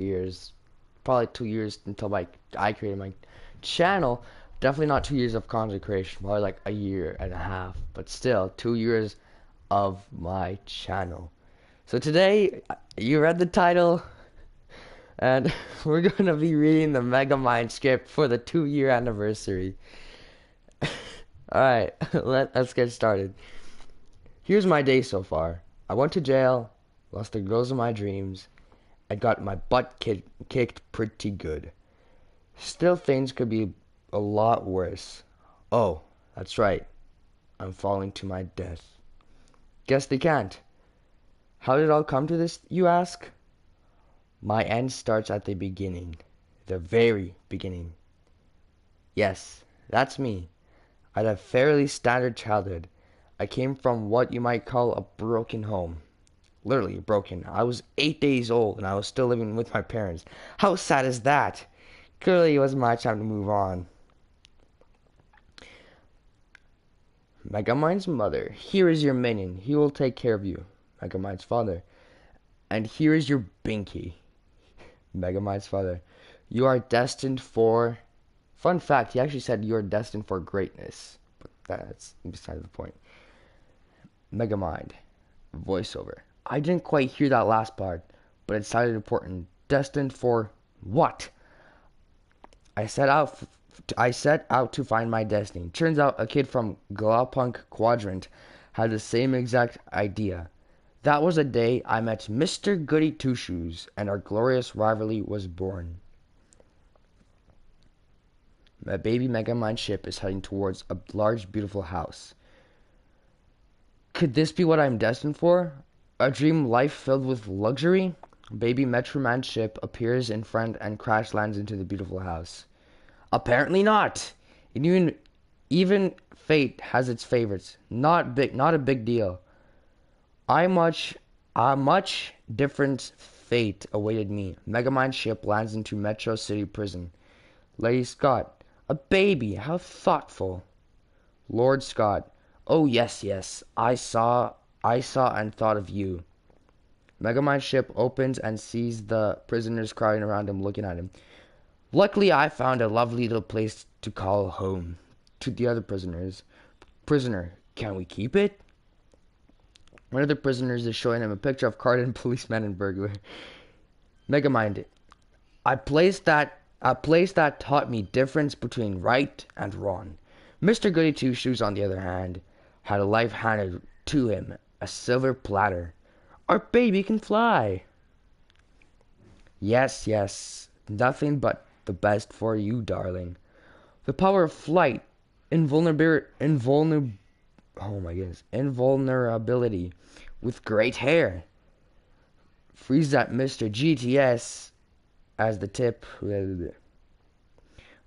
years, probably 2 years until I created my channel. Definitely not 2 years of content creation, probably like a year and a half, but still 2 years of my channel. So today, you read the title, and we're gonna be reading the Megamind script for the 2 year anniversary. Alright, let's get started. Here's my day so far. I went to jail, lost the girls of my dreams, and got my butt kicked pretty good. Still, things could be a lot worse. Oh, that's right. I'm falling to my death. Guess they can't. How did it all come to this, you ask? My end starts at the beginning. The very beginning. Yes, that's me. I had a fairly standard childhood. I came from what you might call a broken home. Literally broken. I was 8 days old and I was still living with my parents. How sad is that? Clearly it was my time to move on. Megamind's mother. Here is your minion. He will take care of you. Megamind's father. And here is your binky. Megamind's father. You are destined for... Fun fact, he actually said you are destined for greatness. But that's beside the point. Megamind. Voiceover. I didn't quite hear that last part, but it sounded important. Destined for what? I set out to find my destiny. Turns out a kid from Galapunk Quadrant had the same exact idea. That was the day I met Mr. Goody Two Shoes, and our glorious rivalry was born. My baby Megamind ship is heading towards a large, beautiful house. Could this be what I'm destined for? A dream life filled with luxury? Baby Metroman ship appears in front and crash lands into the beautiful house. Apparently not. Even fate has its favorites. Not a big deal. A much different fate awaited me. Megamind ship lands into Metro City Prison. Lady Scott. A baby. How thoughtful. Lord Scott. Oh yes, yes. I saw and thought of you. Megamind's ship opens and sees the prisoners crowding around him, looking at him. Luckily, I found a lovely little place to call home. To the other prisoners. Prisoner, can we keep it? One of the prisoners is showing him a picture of Carden, policeman, and burglar. Megamind. A place that taught me difference between right and wrong. Mr. Goody Two Shoes, on the other hand, had a life handed to him, a silver platter. Our baby can fly. Yes, yes, nothing but the best for you, darling. The power of flight, invulnerability, with great hair. Freeze that Mr. GTS as the tip.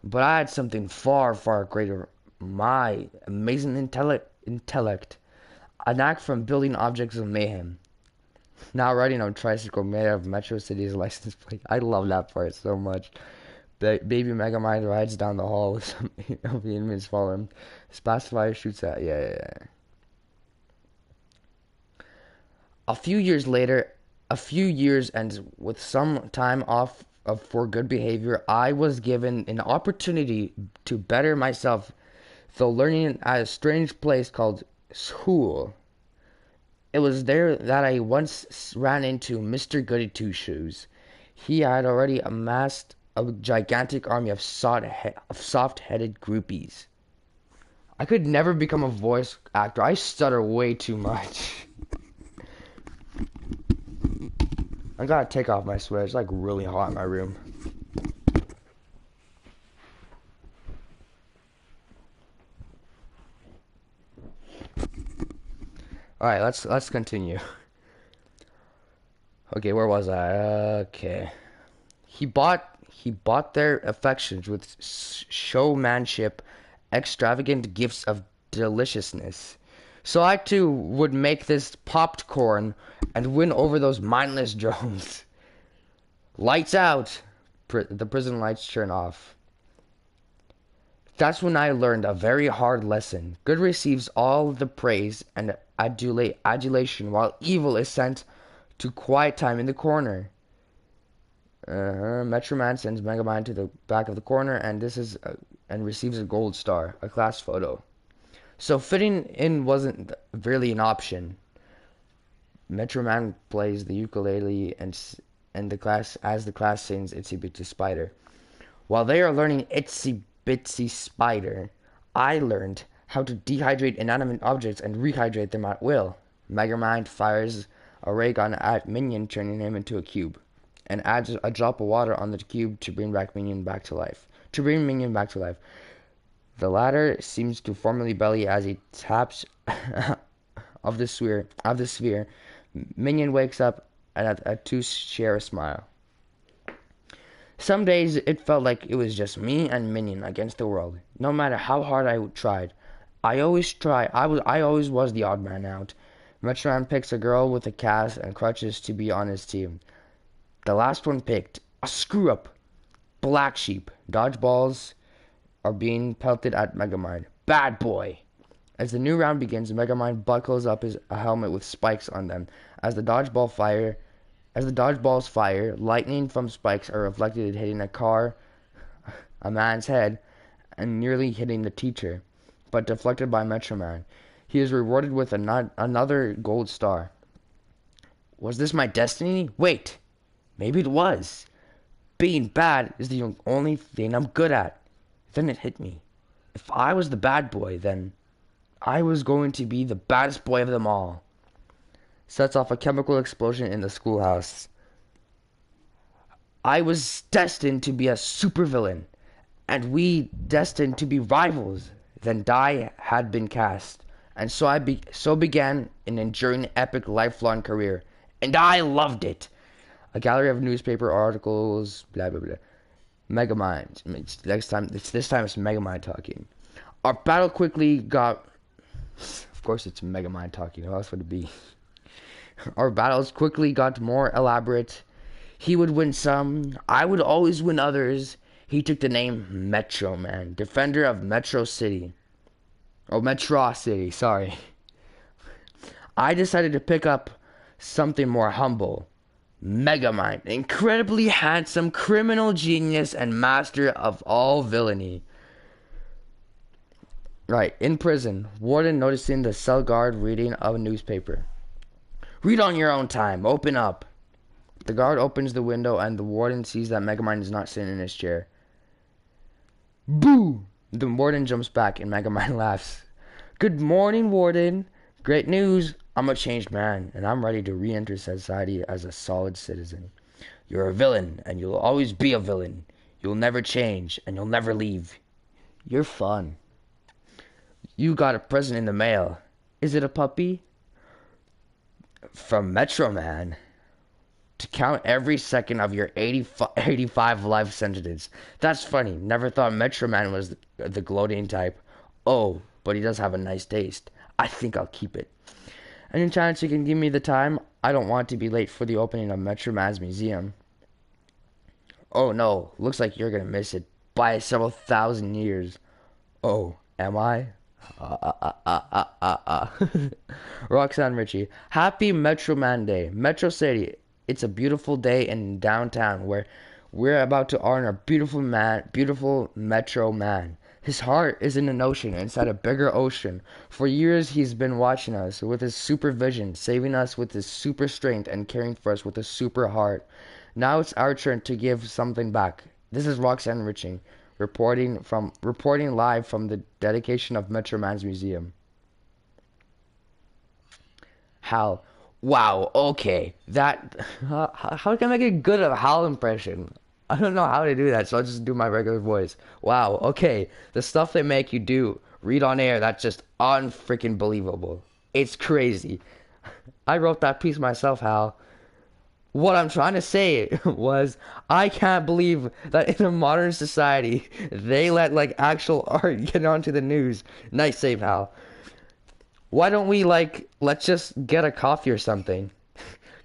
But I had something far, far greater. My amazing intellect. A knack from building objects of mayhem. Now riding on a tricycle made out of Metro City's license plate. I love that part so much. Baby Megamind rides down the hall with some of the inmates following him. His pacifier shoots at... Yeah. A few years and with some time off for good behavior, I was given an opportunity to better myself, though learning at a strange place called school. It was there that I once ran into Mr. Goody Two Shoes. He had already amassed a gigantic army of soft-headed groupies. I could never become a voice actor. I stutter way too much. I gotta take off my sweater. It's like really hot in my room. Alright, let's continue. Okay, where was I? Okay. He bought their affections with showmanship, extravagant gifts of deliciousness. So I too would make this popped corn and win over those mindless drones. Lights out! The prison lights turn off. That's when I learned a very hard lesson. Good receives all the praise and adulation, while evil is sent to quiet time in the corner. Metro Man sends Megamind to the back of the corner, and and receives a gold star, a class photo. So fitting in wasn't really an option. Metro Man plays the ukulele and the class sings Itsy Bitsy Spider. While they are learning Itsy Bitsy Spider, I learned how to dehydrate inanimate objects and rehydrate them at will. Megamind fires a ray gun at Minion, turning him into a cube, and adds a drop of water on the cube to bring Minion back to life. The latter seems to formally belly as he taps of the sphere. Minion wakes up and at two share a smile. Some days it felt like it was just me and Minion against the world. No matter how hard I tried, I always was the odd man out. Metroman picks a girl with a cast and crutches to be on his team. The last one picked a screw up, black sheep. Dodgeballs are being pelted at Megamind. Bad boy. As the new round begins, Megamind buckles up a helmet with spikes on them. As the dodgeballs fire, lightning from spikes are reflected, hitting a car, a man's head, and nearly hitting the teacher, but deflected by Metroman. He is rewarded with another gold star. Was this my destiny? Wait, maybe it was. Being bad is the only thing I'm good at. Then it hit me. If I was the bad boy, then I was going to be the baddest boy of them all. Sets off a chemical explosion in the schoolhouse. I was destined to be a supervillain, and we destined to be rivals. Then die had been cast, and so began an enduring, epic, lifelong career, and I loved it. A gallery of newspaper articles, blah blah blah. Megamind. This time it's Megamind talking. Our battle quickly got. Of course, it's Megamind talking. Who else would it be? Our battles quickly got more elaborate. He would win some. I would always win others. He took the name Metro Man, defender of Metro City. Oh, Metro City, sorry. I decided to pick up something more humble. Megamind, incredibly handsome criminal genius and master of all villainy. Right, in prison, warden noticing the cell guard reading a newspaper. Read on your own time, open up. The guard opens the window and the warden sees that Megamind is not sitting in his chair. Boo! The warden jumps back and Megamind laughs. Good morning, warden. Great news. I'm a changed man and I'm ready to re-enter society as a solid citizen. You're a villain and you'll always be a villain. You'll never change and you'll never leave. You're fun. You got a present in the mail. Is it a puppy? From Metro Man. To count every second of your 85 life sentences. That's funny. Never thought Metro Man was the gloating type. Oh, but he does have a nice taste. I think I'll keep it. Any chance you can give me the time? I don't want to be late for the opening of Metro Man's museum. Oh no, looks like you're gonna miss it by several thousand years. Oh, am I? Roxanne Ritchie. Happy Metro Man Day. Metro City. It's a beautiful day in downtown where we're about to honor a beautiful Metro Man. His heart is in an ocean inside a bigger ocean. For years he's been watching us with his supervision, saving us with his super strength and caring for us with his super heart. Now it's our turn to give something back. This is Roxanne Ritchie. Reporting live from the dedication of Metro Man's museum. Hal. Wow, okay. How can I make a good Hal impression? I don't know how to do that, so I'll just do my regular voice. Wow, okay. The stuff they make you do, read on air, that's just unfreaking believable. It's crazy. I wrote that piece myself, Hal. What I'm trying to say was, I can't believe that in a modern society, they let, like, actual art get onto the news. Nice save, Hal. Why don't we, let's just get a coffee or something?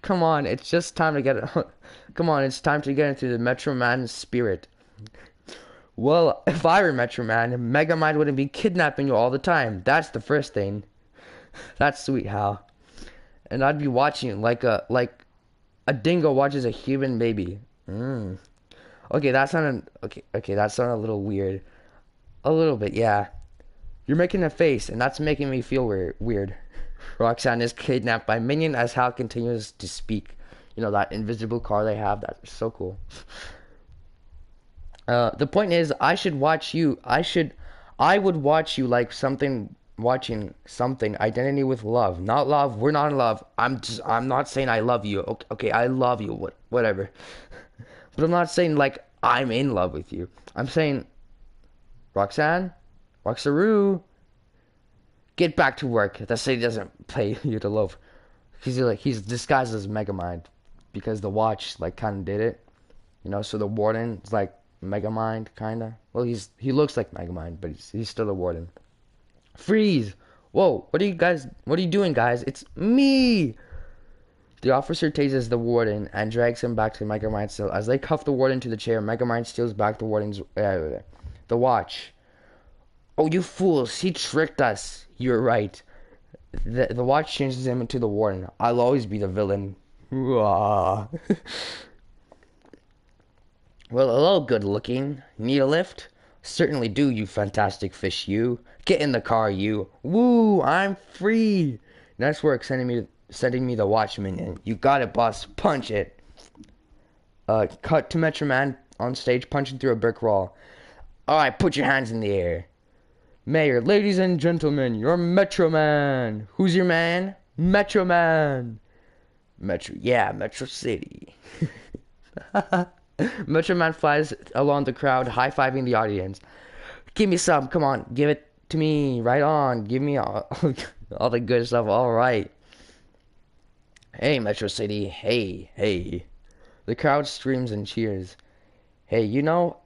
Come on, it's just time to it's time to get into the Metro Man spirit. Well, if I were Metro Man, Megamind wouldn't be kidnapping you all the time. That's the first thing. That's sweet, Hal. And I'd be watching like a dingo watches a human baby. Mm. Okay, that sounded okay. Okay, that sounded a little weird. A little bit, yeah. You're making a face, and that's making me feel weird. Roxanne is kidnapped by Minion as Hal continues to speak. You know, that invisible car they have. That's so cool. The point is, I should watch you. I would watch you like something, watching something. Identity with love, not love. We're not in love. I'm not saying I love you. Okay, okay, I love you. Whatever. But I'm not saying like I'm in love with you. I'm saying, Roxanne, Roxaroo, get back to work. The city doesn't pay you to love. He's disguised as Megamind because the watch like kind of did it. You know, so the warden is like Megamind, kinda. Well, he looks like Megamind, but he's still a warden. Freeze! Whoa! What are you doing, guys? It's me! The officer tases the warden and drags him back to Megamind's cell. As they cuff the warden to the chair, Megamind steals back the warden's the watch. Oh, you fools! He tricked us. You're right. The watch changes him into the warden. I'll always be the villain. Well, hello, good looking. Need a lift? Certainly do, you fantastic fish, you. Get in the car, you. Woo, I'm free. Nice work sending me the watchman in. You got it, boss. Punch it. Cut to Metro Man on stage punching through a brick wall. Alright, put your hands in the air. Mayor, ladies and gentlemen, you're Metro Man. Who's your man? Metro Man. Metro City. Metro Man flies along the crowd, high-fiving the audience. Give me some, come on, give it to me, right on, give me all the good stuff, alright. Hey, Metro City, hey, hey. The crowd screams and cheers. Hey, you know,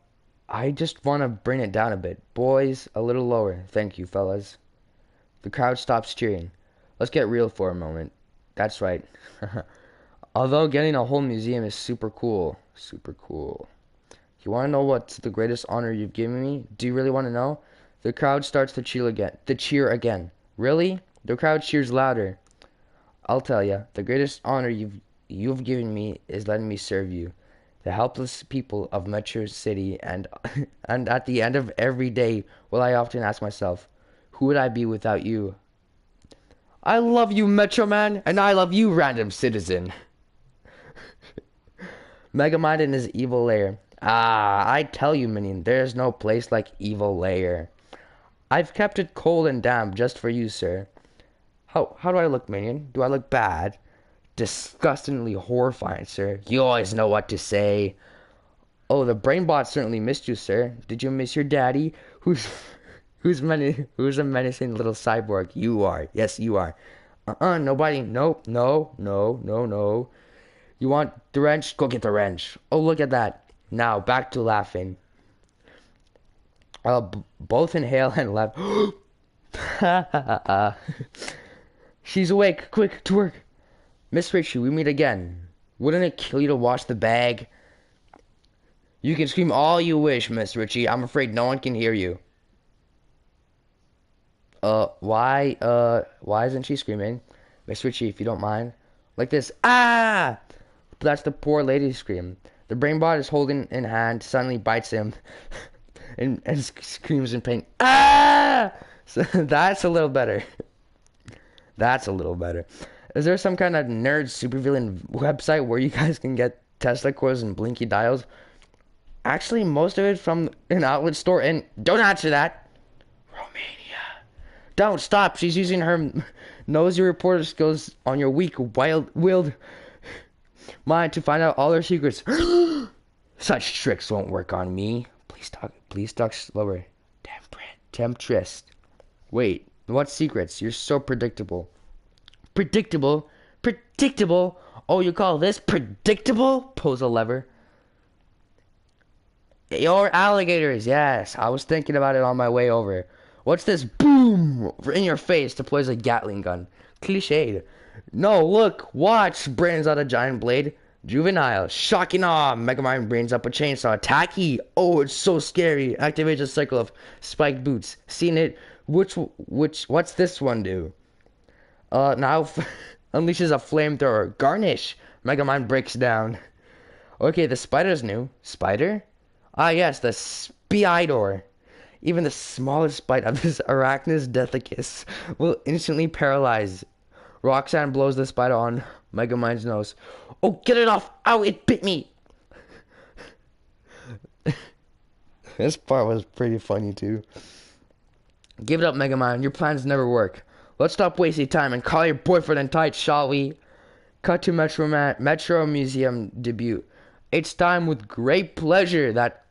I just want to bring it down a bit. Boys, a little lower. Thank you, fellas. The crowd stops cheering. Let's get real for a moment. That's right. Although getting a whole museum is super cool. Super cool. You want to know what's the greatest honor you've given me? Do you really want to know? The crowd starts to cheer again. Really? The crowd cheers louder. I'll tell you. The greatest honor you've given me is letting me serve you, the helpless people of Metro City, and and at the end of every day, well, I often ask myself, who would I be without you? I love you, Metro Man, and I love you, random citizen. Megamind in his evil lair. Ah, I tell you, Minion, there's no place like evil lair. I've kept it cold and damp just for you, sir. How do I look, Minion? Do I look bad? Disgustingly horrifying, sir. You always know what to say. Oh, the brainbot certainly missed you, sir. Did you miss your daddy? Who's a menacing little cyborg? You are. Yes, you are. Nobody. Nope. No. No. No. No. You want the wrench? Go get the wrench. Oh, look at that. Now, back to laughing. Both inhale and laugh. She's awake. Quick, to work. Miss Ritchie, we meet again. Wouldn't it kill you to wash the bag? You can scream all you wish, Miss Ritchie. I'm afraid no one can hear you. Why isn't she screaming? Miss Ritchie, if you don't mind. Like this. Ah! That's the poor lady's scream. The brainbot is holding in hand, suddenly bites him and screams in pain. Ah! So that's a little better. That's a little better. Is there some kind of nerd supervillain website where you guys can get Tesla coils and blinky dials? Actually, most of it from an outlet store. And don't answer that. Romania. Don't stop. She's using her nosy reporter skills on your weak, willed mind to find out all her secrets. Such tricks won't work on me. Please talk slower. Temptress. Wait, what secrets? You're so predictable. Predictable? Predictable? Oh, you call this predictable? Pulls a lever. Your alligators, yes. I was thinking about it on my way over. What's this? Boom! In your face deploys a Gatling gun. Cliched. No, look, watch! Brains out a giant blade. Juvenile. Shocking awe. Megamind brains up a chainsaw. Tacky. Oh, it's so scary. Activates a cycle of spiked boots. Seen it. What's this one do? Now unleashes a flamethrower. Garnish. Megamind breaks down. Okay, the spider's new. Spider? Ah, yes, the Spider. Even the smallest bite of this Arachnus deathicus will instantly paralyze. Roxanne blows the spider on Megamind's nose. Oh, get it off! Ow, it bit me! This part was pretty funny, too. Give it up, Megamind. Your plans never work. Let's stop wasting time and call your boyfriend in tight, shall we? Cut to Metro Museum debut. It's time with great pleasure that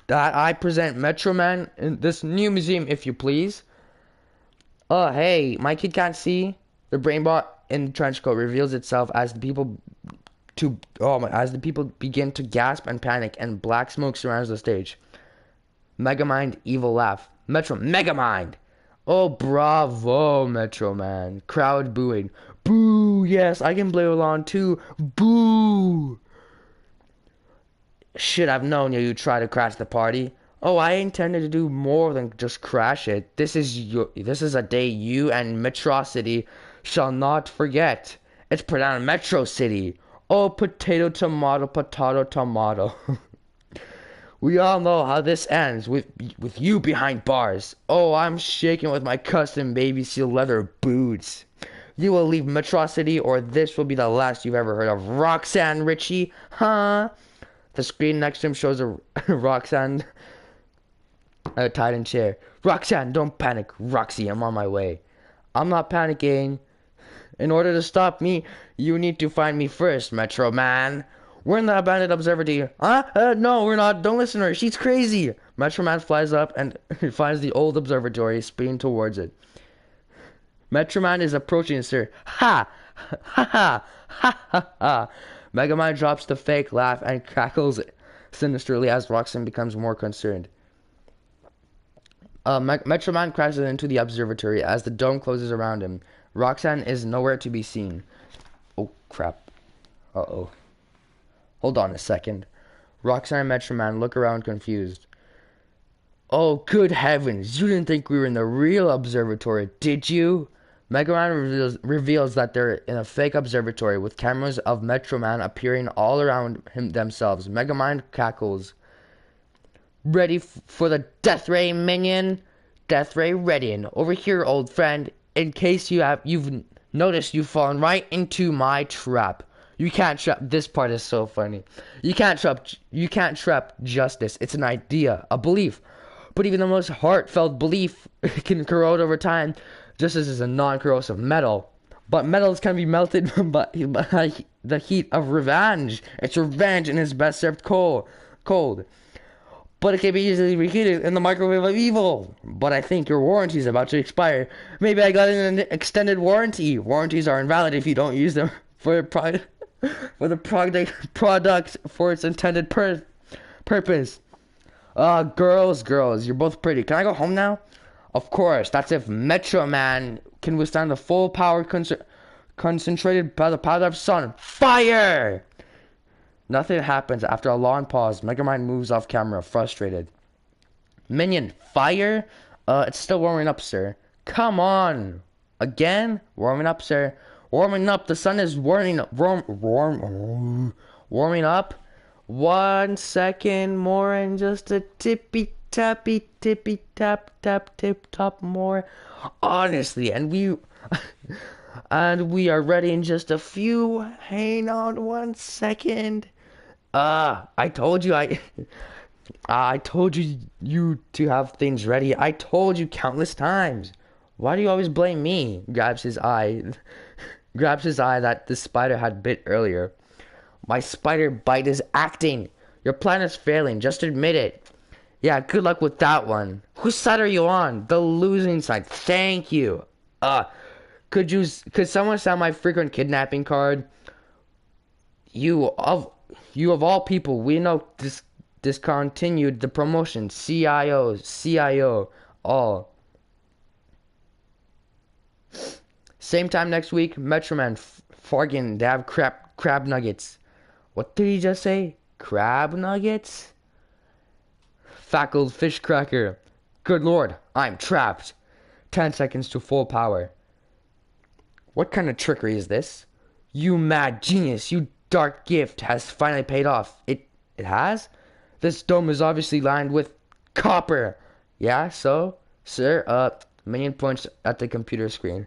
I present Metro Man in this new museum, if you please. Hey, my kid can't see. The brainbot in the trench coat reveals itself as the people begin to gasp and panic, and black smoke surrounds the stage. Megamind evil laugh. Megamind! Oh, bravo, Metro Man. Crowd booing. Boo! Yes, I can play along too. Boo! Should have known you'd try to crash the party. Oh, I intended to do more than just crash it. This is a day you and Metrocity shall not forget. It's pronounced Metro City. Oh, potato, tomato, potato, tomato. We all know how this ends with you behind bars. Oh, I'm shaking with my custom baby seal leather boots. You will leave Metrocity, or this will be the last you've ever heard of Roxanne Ritchie, huh? The screen next to him shows a Roxanne tied in chair. Roxanne, don't panic. Roxy, I'm on my way. I'm not panicking. In order to stop me, you need to find me first, Metro Man. We're in the abandoned observatory. Huh? No, we're not. Don't listen to her. She's crazy. Metro Man flies up and finds the old observatory, speeding towards it. Metro Man is approaching, sir. Ha! Ha ha! Ha ha ha! Megamind drops the fake laugh and cackles sinisterly as Roxanne becomes more concerned. Metro Man crashes into the observatory as the dome closes around him. Roxanne is nowhere to be seen. Oh, crap. Uh-oh. Hold on a second. Roxanne and Metro Man look around confused. Oh, good heavens. You didn't think we were in the real observatory, did you? Mega Man reveals that they're in a fake observatory with cameras of Metro Man appearing all around themselves. Megamind cackles. Ready for the death ray, minion? Death ray ready. Over here, old friend. In case you've noticed, you've fallen right into my trap. You can't trap. This part is so funny. You can't trap justice. It's an idea, a belief. But even the most heartfelt belief can corrode over time. Justice is a non-corrosive metal, but metals can be melted by the heat of revenge. It's revenge and it's best served cold. But it can be easily reheated in the microwave of evil. But I think your warranty is about to expire. Maybe I got an extended warranty. Warranties are invalid if you don't use them for the product for its intended purpose. Girls, you're both pretty. Can I go home now? Of course, that's if Metro Man can withstand the full power concentrated by the power of sun. Fire! Nothing happens. After a long pause, Megamind moves off camera, frustrated. Minion, fire? It's still warming up, sir. Come on! Again? Warming up, sir. Warming up. The sun is warming up. Warming up. 1 second more and just a tippy tap tip top more. Honestly, and we are ready in just a few. Hang on 1 second. I told you I told you to have things ready. I told you countless times. Why do you always blame me? Grabs his eye that the spider had bit earlier. My spider bite is acting. Your plan is failing. Just admit it. Yeah, good luck with that one. Whose side are you on? The losing side. Thank you. Could someone sign my frequent kidnapping card? You of all people, we know discontinued the promotion. CIO, all. Same time next week, Metroman, Fargan, they have crab nuggets. What did he just say? Crab nuggets? Fackled fish cracker. Good lord, I'm trapped. 10 seconds to full power. What kind of trickery is this? You mad genius, you dark gift has finally paid off. It has? This dome is obviously lined with copper. Yeah, so, sir, Minion points at the computer screen.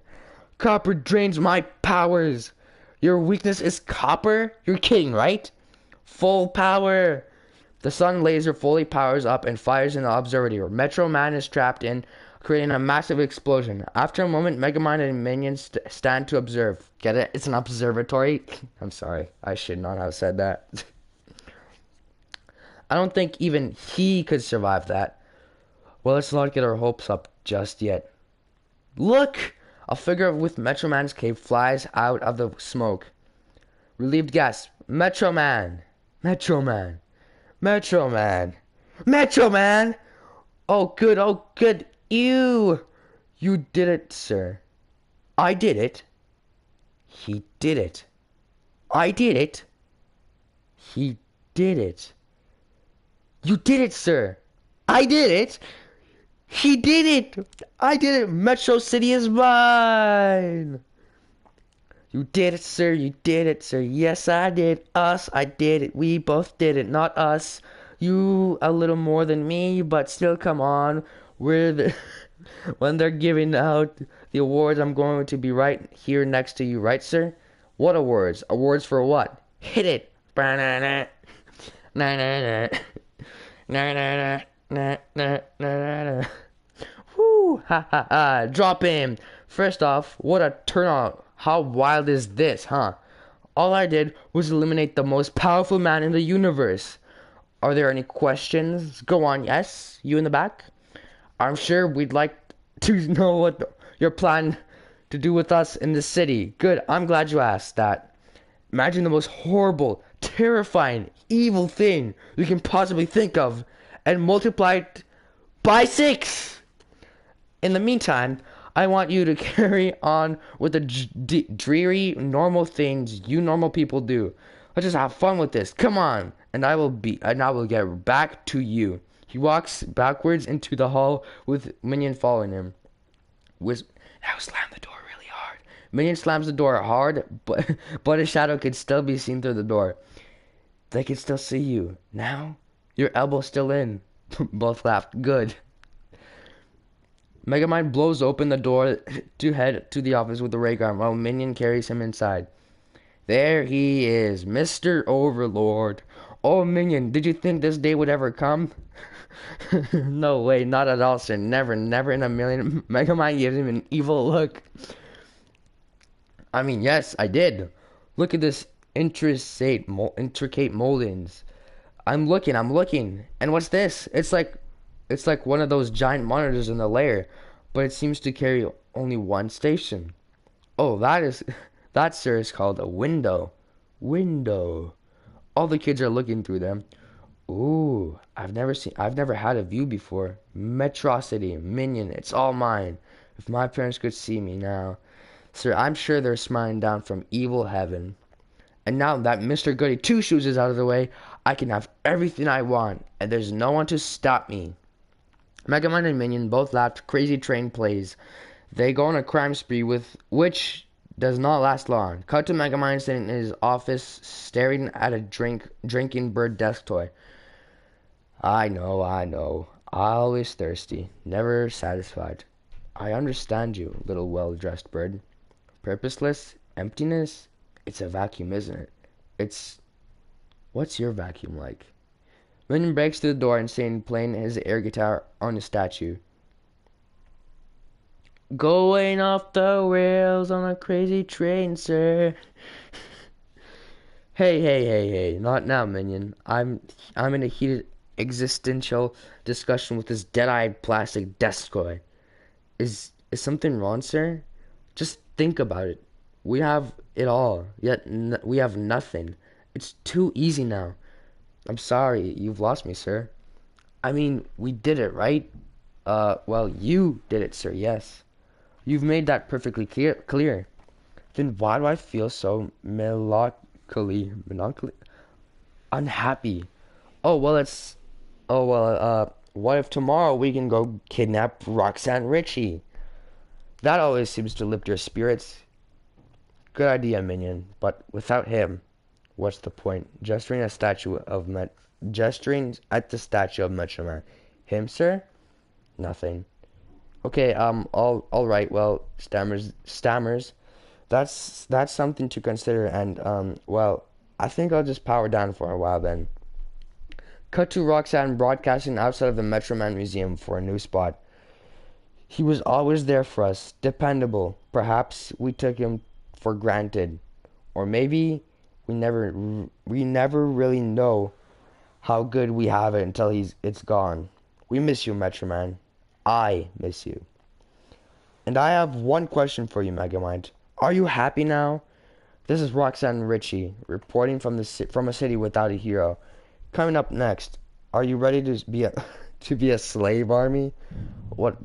Copper drains my powers. Your weakness is copper? You're kidding, right? Full power. The sun laser fully powers up and fires in the observatory. Metro Man is trapped in, creating a massive explosion. After a moment, Megamind and minions stand to observe. Get it? It's an observatory. I'm sorry. I should not have said that. I don't think even he could survive that. Well, let's not get our hopes up just yet. Look! A figure with Metro Man's cape flies out of the smoke. Relieved gasp. Metro Man! Metro Man! Metro Man! Metro Man! Oh, good, oh, good. Ew! You did it, sir. I did it. He did it. I did it. He did it. You did it, sir. I did it. He did it. I did it. Metro City is mine. You did it, sir. You did it, sir. Yes, I did. Us, I did it. We both did it, not us. You a little more than me, but still, come on. We're the... When they're giving out the awards, I'm going to be right here next to you, right, sir? What awards? Awards for what? Hit it. Na na na na na na na na. Whoo! Ha ha ha! Drop in. First off, what a turnout. How wild is this, huh? All I did was eliminate the most powerful man in the universe. Are there any questions? Go on, yes? You in the back? I'm sure we'd like to know what your plan to do with us in the city. Good, I'm glad you asked that. Imagine the most horrible, terrifying, evil thing you can possibly think of and multiply it by 6. In the meantime, I want you to carry on with the dreary, normal things you normal people do. Let's just have fun with this. Come on, and I will get back to you. He walks backwards into the hall with Minion following him. Now slam the door really hard. Minion slams the door hard, but his shadow can still be seen through the door. They can still see you. Now, your elbow's still in. Both laughed. Good. Megamind blows open the door to head to the office with the ray gun while Minion carries him inside. There he is, Mr. Overlord. Oh, Minion, did you think this day would ever come? No way, not at all, sir. Never, never in a million. Megamind gives him an evil look. I mean, yes, I did. Look at this intricate moldings. I'm looking. And what's this? It's like one of those giant monitors in the lair, but it seems to carry only one station. Oh, that, sir, is called a window. Window. All the kids are looking through them. Ooh, I've never had a view before. Metrocity, Minion, it's all mine. If my parents could see me now. Sir, I'm sure they're smiling down from evil heaven. And now that Mr. Goody Two-Shoes is out of the way, I can have everything I want, and there's no one to stop me. Megamind and Minion both laughed. Crazy Train plays. They go on a crime spree which does not last long. Cut to Megamind sitting in his office staring at a drinking bird desk toy. I know. Always thirsty, never satisfied. I understand you, little well-dressed bird. Purposeless, emptiness, it's a vacuum, isn't it? What's your vacuum like? Minion breaks through the door and saying playing his air guitar on the statue. Going off the rails on a crazy train, sir. Hey, not now, Minion. I'm in a heated existential discussion with this dead-eyed plastic desk toy. Is something wrong, sir? Just think about it. We have it all, yet we have nothing. It's too easy now. I'm sorry, you've lost me, sir. I mean, we did it, right? Well, you did it, sir, yes. You've made that perfectly clear. Then why do I feel so melancholy, unhappy? What if tomorrow we can go kidnap Roxanne Ritchie? That always seems to lift your spirits. Good idea, Minion, but without him, What's the point? Gesturing at the statue of Metro Man. Him, sir? Nothing. Okay, all right. Well, stammers. That's something to consider. And well, I think I'll just power down for a while then. Cut to Roxanne broadcasting outside of the Metro Man Museum for a new spot. He was always there for us, dependable. Perhaps we took him for granted, or maybe we never really know how good we have it until it's gone. We miss you, Metro Man. I miss you. And I have one question for you, Megamind. Are you happy now? This is Roxanne Ritchie reporting from a city without a hero. Coming up next, are you ready to be a to be a slave army? What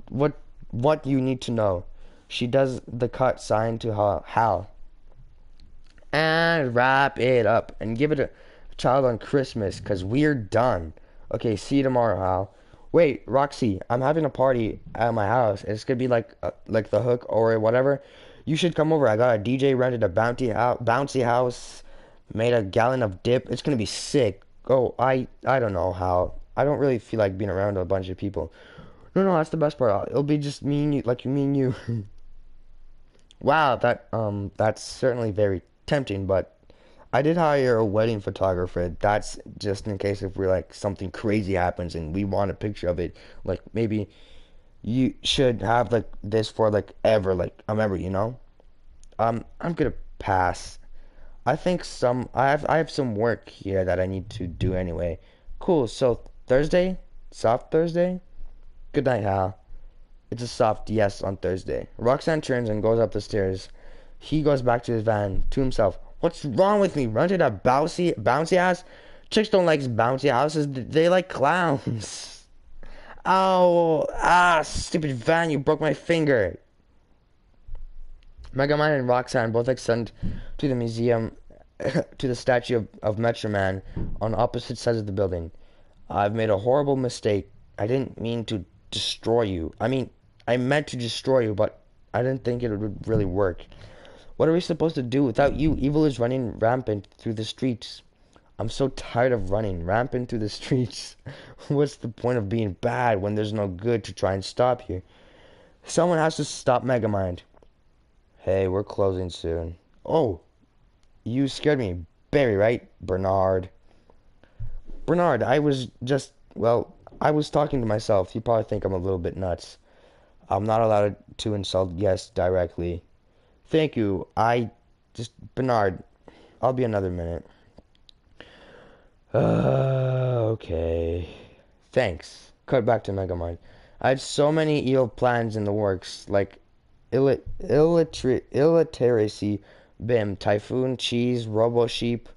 you need to know? She does the cut sign to Hal and wrap it up and give it a child on Christmas, 'cause we're done. Okay, see you tomorrow, Hal. Wait, Roxy, I'm having a party at my house. It's gonna be like the Hook or whatever. You should come over. I got a DJ, rented a bouncy house, made a gallon of dip. It's gonna be sick. Oh, I don't know how. I don't really feel like being around a bunch of people. No, that's the best part. It'll be just me and you, like me and you. Wow, that's certainly very tempting, but I did hire a wedding photographer. That's just in case if we're like something crazy happens and we want a picture of it. Like maybe you should have like this for like ever, like a memory, you know? I'm gonna pass. I have some work here that I need to do anyway. Cool. So Thursday, soft Thursday. Good night, Hal. It's a soft yes on Thursday. Roxanne turns and goes up the stairs. He goes back to his van, to himself. What's wrong with me? Rented a bouncy house? Chicks don't like bouncy houses. They like clowns. Oh, stupid van, you broke my finger. Megamind and Roxanne both extend to the museum, to the statue of Metro Man on opposite sides of the building. I've made a horrible mistake. I didn't mean to destroy you. I meant to destroy you, but I didn't think it would really work. What are we supposed to do without you? Evil is running rampant through the streets. I'm so tired of running rampant through the streets. What's the point of being bad when there's no good to try and stop you? Someone has to stop Megamind. Hey, we're closing soon. Oh, you scared me. Barry, right? Bernard. Bernard, I was talking to myself. You probably think I'm a little bit nuts. I'm not allowed to insult guests directly. Thank you. Bernard, I'll be another minute. Okay. Thanks. Cut back to Megamind. I had so many evil plans in the works, like illiteracy, BIM, typhoon, cheese, robo sheep,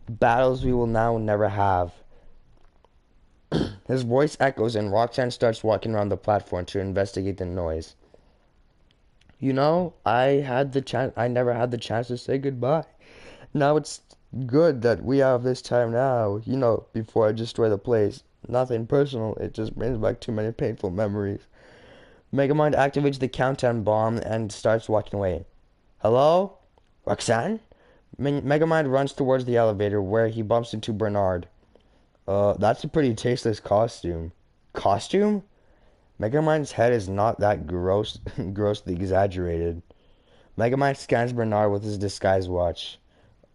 battles we will now never have. His voice echoes and Roxanne starts walking around the platform to investigate the noise. You know, I never had the chance to say goodbye. Now it's good that we have this time now, before I destroy the place. Nothing personal, it just brings back too many painful memories. Megamind activates the countdown bomb and starts walking away. Hello? Roxanne? Megamind runs towards the elevator where he bumps into Bernard. That's a pretty tasteless costume. Costume? Megamind's head is not that grossly exaggerated. Megamind scans Bernard with his disguise watch.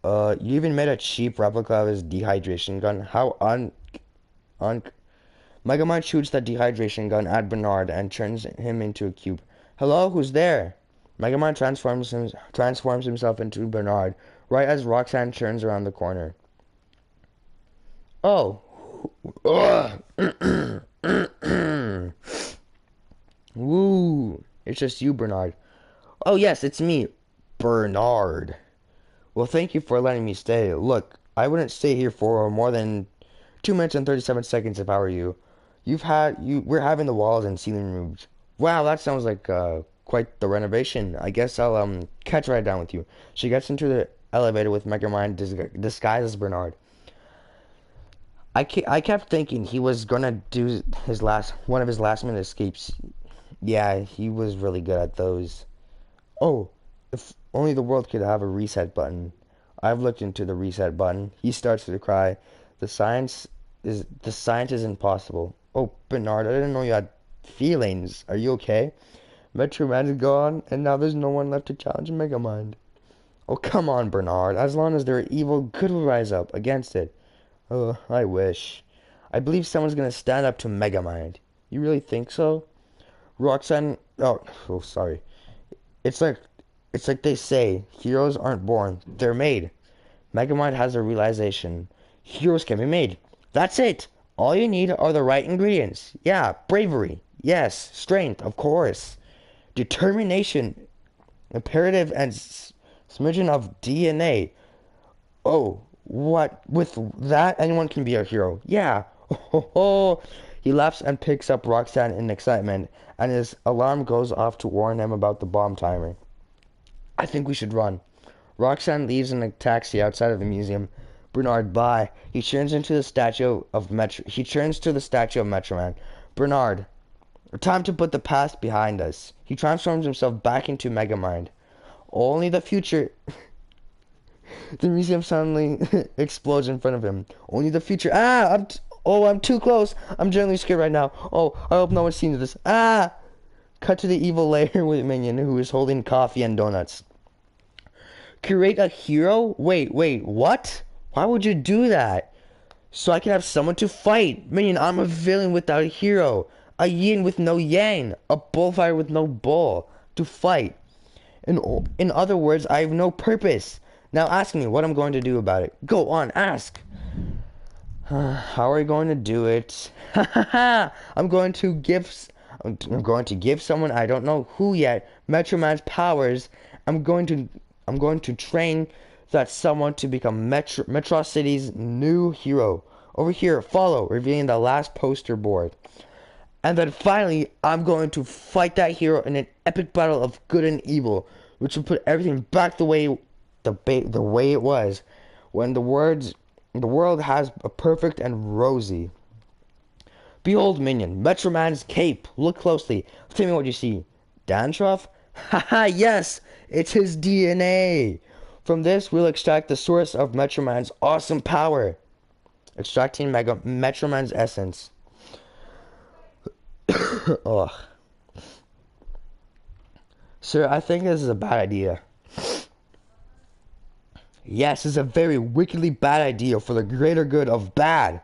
You even made a cheap replica of his dehydration gun. How Megamind shoots the dehydration gun at Bernard and turns him into a cube. Hello, who's there? Megamind transforms himself into Bernard right as Roxanne turns around the corner. Oh. Woo. It's just you, Bernard. Oh, yes, it's me, Bernard. Well, thank you for letting me stay. Look, I wouldn't stay here for more than 2 minutes and 37 seconds if I were you. We're having the walls and ceiling removed. Wow, that sounds like quite the renovation. I guess I'll catch a ride down with you. She gets into the elevator with Megamind disguised as Bernard. I kept thinking he was gonna do one of his last minute escapes. Yeah, he was really good at those. Oh, if only the world could have a reset button. I've looked into the reset button. He starts to cry. The science is impossible. Oh, Bernard, I didn't know you had feelings. Are you okay? Metro Man is gone, and now there's no one left to challenge Megamind. Oh, come on, Bernard. As long as they're evil, good will rise up against it. Oh, I wish. I believe someone's gonna stand up to Megamind. You really think so? Roxanne... Oh, sorry. It's like... It's like they say, heroes aren't born, they're made. Megamind has a realization. Heroes can be made. That's it! All you need are the right ingredients. Yeah, bravery. Yes, strength, of course. Determination. Imperative and smidgen of DNA. Oh, what? With that, anyone can be a hero. Yeah. Oh. He laughs and picks up Roxanne in excitement, and his alarm goes off to warn him about the bomb timer. I think we should run. Roxanne leaves in a taxi outside of the museum. Bernard, bye. He turns to the statue of Metro Man. Bernard, time to put the past behind us. He transforms himself back into Megamind. Only the future. The museum suddenly explodes in front of him. Only the future. I'm too close. I'm genuinely scared right now. Oh, I hope no one's seen this. Cut to the evil lair with Minion, who is holding coffee and donuts. Create a hero? Wait, what? Why would you do that? So I can have someone to fight. Minion, I'm a villain without a hero. A yin with no yang. A bullfighter with no bull. To fight. In other words, I have no purpose. Now ask me what I'm going to do about it. Go on, ask. How are you going to do it? I'm going to give someone, I don't know who yet, Metro Man's powers. I'm going to train that someone to become Metro City's new hero. Over here, follow, revealing the last poster board. And then finally, I'm going to fight that hero in an epic battle of good and evil, which will put everything back the way it was when the world has a perfect and rosy. Behold, Minion, Metro Man's cape. Look closely. Tell me what you see. Dandruff? Haha, yes! It's his DNA! From this, we'll extract the source of Metro Man's awesome power. Extracting Metro Man's essence. Ugh. Sir, I think this is a bad idea. Yes, it's a very wickedly bad idea for the greater good of bad.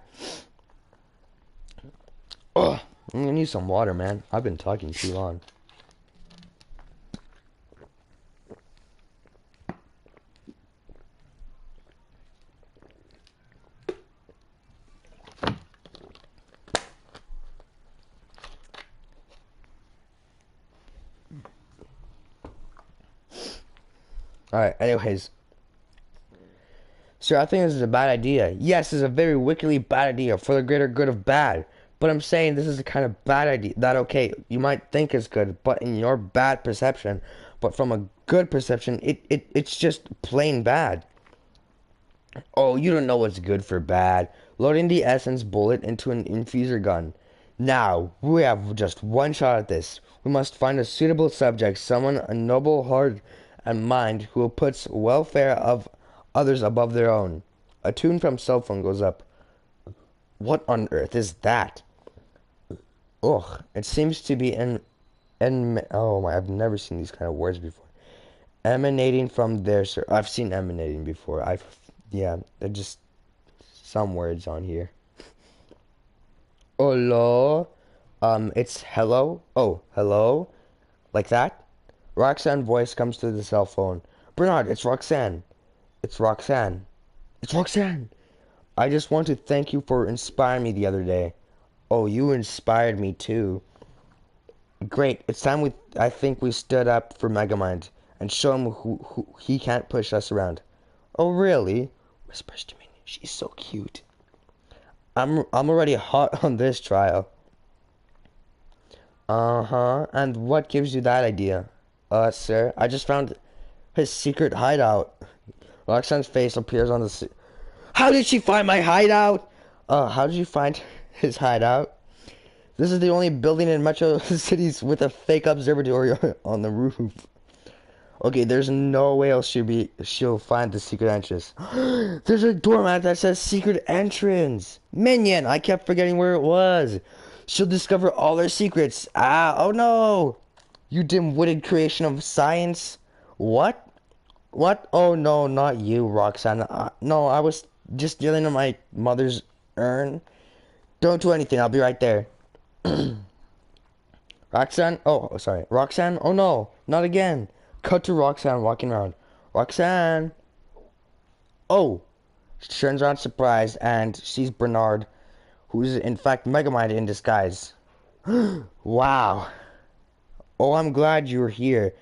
Ugh, I'm gonna need some water, man. I've been talking too long. Alright, anyways. Sir, I think this is a bad idea. Yes, it's a very wickedly bad idea for the greater good of bad. But I'm saying this is the kind of bad idea that, okay, you might think is good, but in your bad perception, but from a good perception, it's just plain bad. Oh, you don't know what's good for bad. Loading the essence bullet into an infuser gun. Now, we have just one shot at this. We must find a suitable subject, someone a noble heart and mind who puts welfare of others above their own. A tune from cell phone goes up. What on earth is that? Ugh, it seems to be oh my, I've never seen these kind of words before. Emanating from there, sir. I've seen emanating before. Yeah, they're just some words on here. Hello? It's hello? Oh, hello? Like that? Roxanne's voice comes through the cell phone. Bernard, it's Roxanne. It's Roxanne. It's Roxanne. I just want to thank you for inspiring me the other day. Oh, you inspired me too. Great. It's time I think we stood up for Megamind and show him who he can't push us around. Oh, really? Whispers to me. She's so cute. I'm already hot on this trial. Uh-huh. And what gives you that idea? Sir, I just found his secret hideout. Roxanne's face appears on the... How did she find my hideout? How did you find his hideout? This is the only building in Metro Cities with a fake observatory on the roof. Okay, there's no way else she'll find the secret entrance. There's a doormat that says secret entrance. Minion, I kept forgetting where it was. She'll discover all her secrets. Ah, oh no! You dim-witted creation of science. What? What? Oh no, not you, Roxanne. No, I was just dealing with my mother's urn. Don't do anything, I'll be right there. Roxanne? Oh, sorry. Roxanne? Oh no, not again. Cut to Roxanne walking around. Roxanne! Oh! She turns around surprised and sees Bernard, who's in fact Megamind in disguise. Wow. Oh, I'm glad you were here.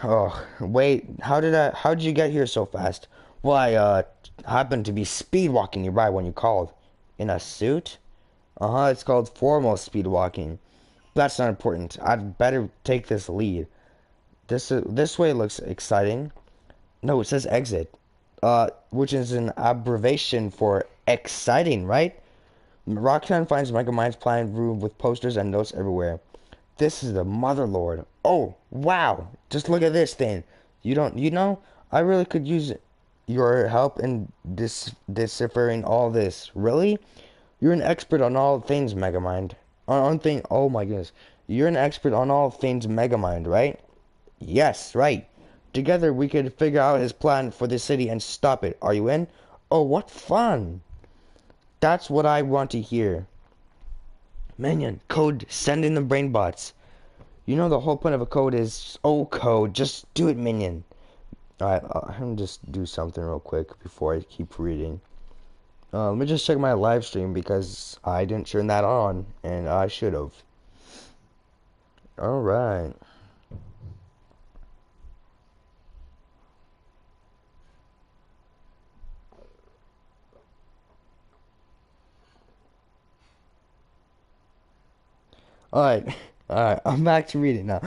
Oh, wait, how did you get here so fast? Well, I happened to be speed walking nearby when you called. In a suit? Uh-huh, it's called formal speed walking. That's not important. I'd better take this lead. This way looks exciting. No, it says exit. Which is an abbreviation for exciting, right? Roxanne finds Megamind's planning room with posters and notes everywhere. This is the Motherlord. Oh, wow. Just look at this thing. You know, I really could use your help in deciphering all this. Really? You're an expert on all things Megamind. Oh my goodness. You're an expert on all things Megamind, right? Yes, right. Together we could figure out his plan for the city and stop it. Are you in? Oh, what fun. That's what I want to hear. Minion, code, send in the brain bots. You know the whole point of a code is, oh code, just do it, Minion. Alright, I'm gonna just do something real quick before I keep reading. Let me just check my live stream because I didn't turn that on, and I should have. Alright. Alright. Alright, I'm back to reading now.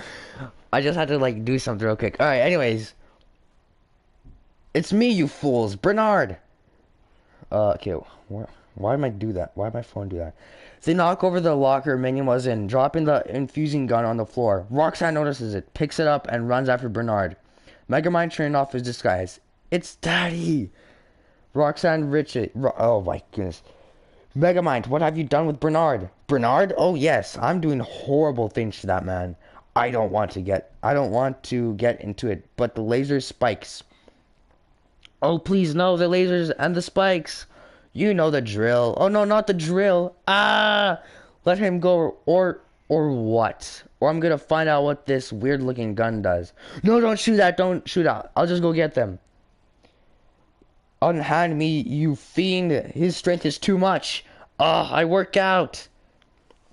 I just had to, like, do something real quick. Alright, anyways. It's me, you fools. Bernard! Okay. Why did I do that? Why did my phone do that? They knock over the locker Minion was in, dropping the infusing gun on the floor. Roxanne notices it, picks it up, and runs after Bernard. Megamind turned off his disguise. It's Daddy! Roxanne Richard. Oh my goodness. Megamind, what have you done with Bernard? Bernard? Oh yes, I'm doing horrible things to that man. I don't want to get into it, but the laser spikes. Oh please no, the lasers and the spikes. You know the drill. Oh no, not the drill. Ah! Let him go or what? Or I'm gonna find out what this weird looking gun does. No, don't shoot that, don't shoot out. I'll just go get them. Unhand me, you fiend. His strength is too much. I work out.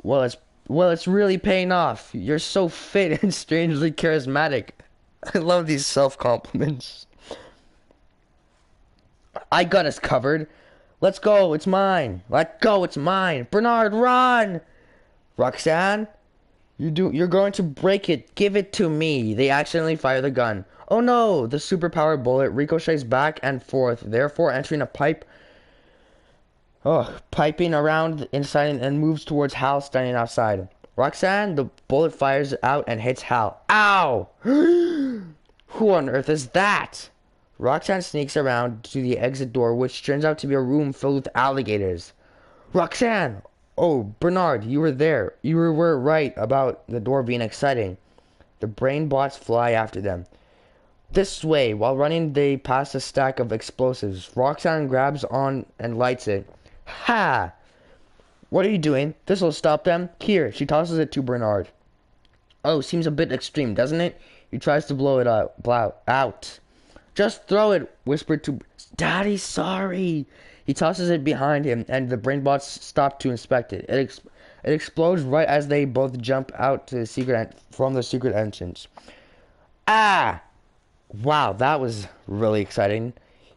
Well, it's really paying off. You're so fit and strangely charismatic. I love these self-compliments. I got us covered. Let's go, it's mine. Let go, it's mine. Bernard, run! Roxanne? You're going to break it. Give it to me. They accidentally fire the gun. Oh no! The superpowered bullet ricochets back and forth, therefore entering a piping around inside and moves towards Hal standing outside. Roxanne, the bullet fires out and hits Hal. Ow! Who on earth is that? Roxanne sneaks around to the exit door, which turns out to be a room filled with alligators. Roxanne! Oh, Bernard, you were there. You were right about the door being exciting. The brain bots fly after them. This way. While running, they pass a stack of explosives. Roxanne grabs on and lights it. Ha! What are you doing? This'll stop them. Here, she tosses it to Bernard. Oh, seems a bit extreme, doesn't it? He tries to blow it out. Just throw it, whispered to Daddy, sorry. He tosses it behind him, and the brain bots stop to inspect it. It explodes right as they both jump out to from the secret entrance. Ah! Wow, that was really exciting.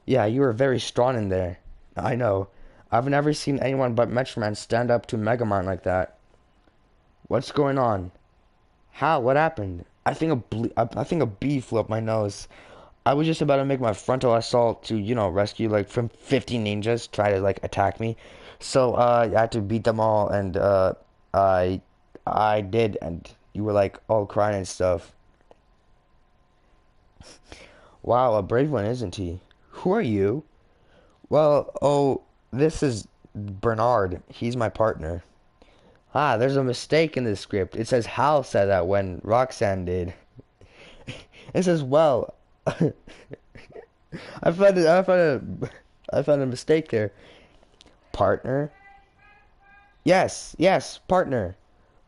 Yeah, you were very strong in there. I know. I've never seen anyone but Metroman stand up to Megamind like that. What's going on? How? What happened? I think a bee flew up my nose. I was just about to make my frontal assault to, rescue like from 50 ninjas try to like attack me. So I had to beat them all, and I did, and you were like all crying and stuff. Wow, a brave one, isn't he? Who are you? Well, oh, this is Bernard. He's my partner. Ah, there's a mistake in the script. It says Hal said that when Roxanne did. It says, well, I found a mistake there. Partner? Yes, yes, partner.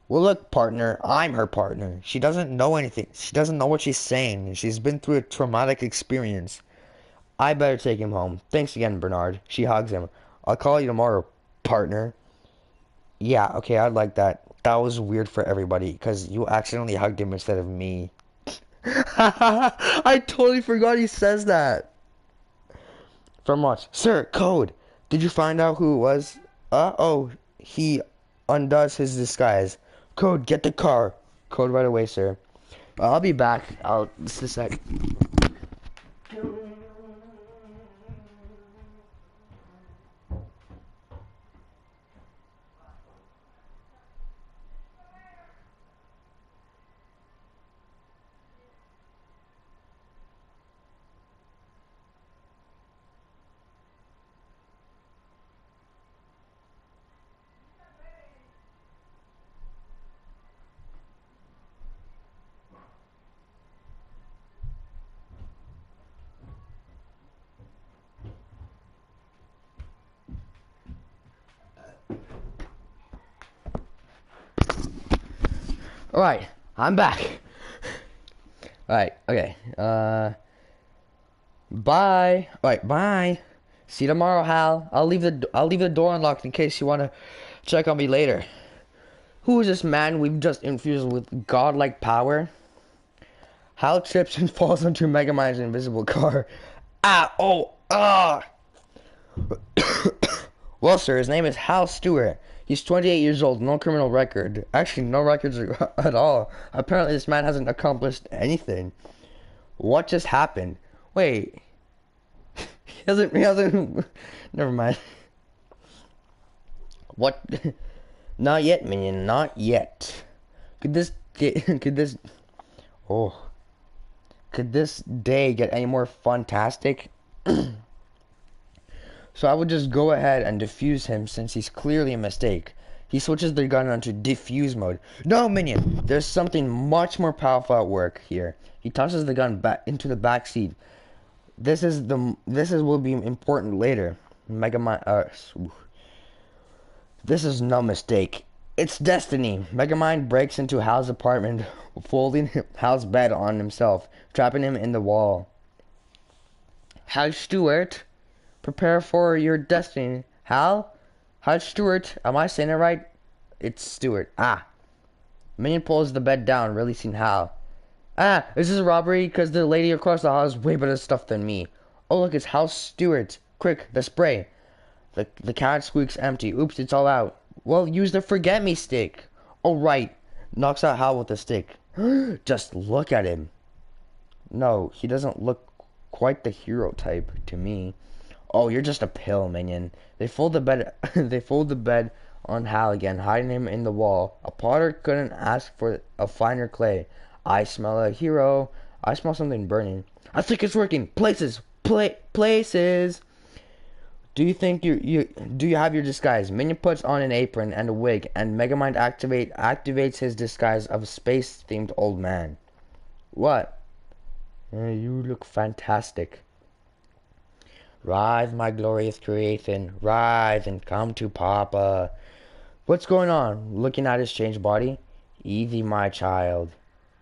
Well, look, partner, I'm her partner. She doesn't know anything. She doesn't know what she's saying. She's been through a traumatic experience. I better take him home. Thanks again, Bernard. She hugs him. I'll call you tomorrow, partner. Yeah, okay, I'd like that. That was weird for everybody, because you accidentally hugged him instead of me. I totally forgot he says that. From what? Sir, code. Did you find out who it was? Oh, he undoes his disguise. Code, get the car. Code right away, sir. I'll be back. Just a sec. Alright, I'm back. Alright, okay. Bye. Alright, bye. See you tomorrow, Hal. I'll leave the door unlocked in case you wanna check on me later. Who is this man we've just infused with godlike power? Hal trips and falls onto Megamind's invisible car. Ah, oh, ah! Well, sir, his name is Hal Stewart. He's 28 years old, no criminal record. Actually, no records at all. Apparently, this man hasn't accomplished anything. What just happened? Wait. He hasn't, never mind. What? Not yet, minion, not yet. Could this, oh, could this day get any more fantastic? So I would just go ahead and defuse him since he's clearly a mistake. He switches the gun onto defuse mode. No, minion! There's something much more powerful at work here. He tosses the gun back into the back seat. This will be important later. This is no mistake. It's destiny. Megamind breaks into Hal's apartment, folding Hal's bed on himself, trapping him in the wall. Hal Stewart, prepare for your destiny. Hal Stewart, am I saying it right? It's Stewart. Ah. Minion pulls the bed down, releasing Hal. Ah, is this a robbery? Because the lady across the hall has way better stuff than me. Oh, look, it's Hal Stewart. Quick, the spray. The cat squeaks empty. Oops, it's all out. Well, use the forget-me stick. Oh, right. Knocks out Hal with the stick. Just look at him. No, he doesn't look quite the hero type to me. Oh, you're just a pill, minion. They fold the bed. They fold the bed on Hal again, hiding him in the wall. A potter couldn't ask for a finer clay. I smell a hero. I smell something burning. I think it's working. Places. Places. Do you think do you have your disguise? Minion puts on an apron and a wig, and Megamind activates his disguise of a space-themed old man. What? You look fantastic. Rise, my glorious creation. Rise and come to Papa. What's going on? Looking at his changed body. Easy, my child.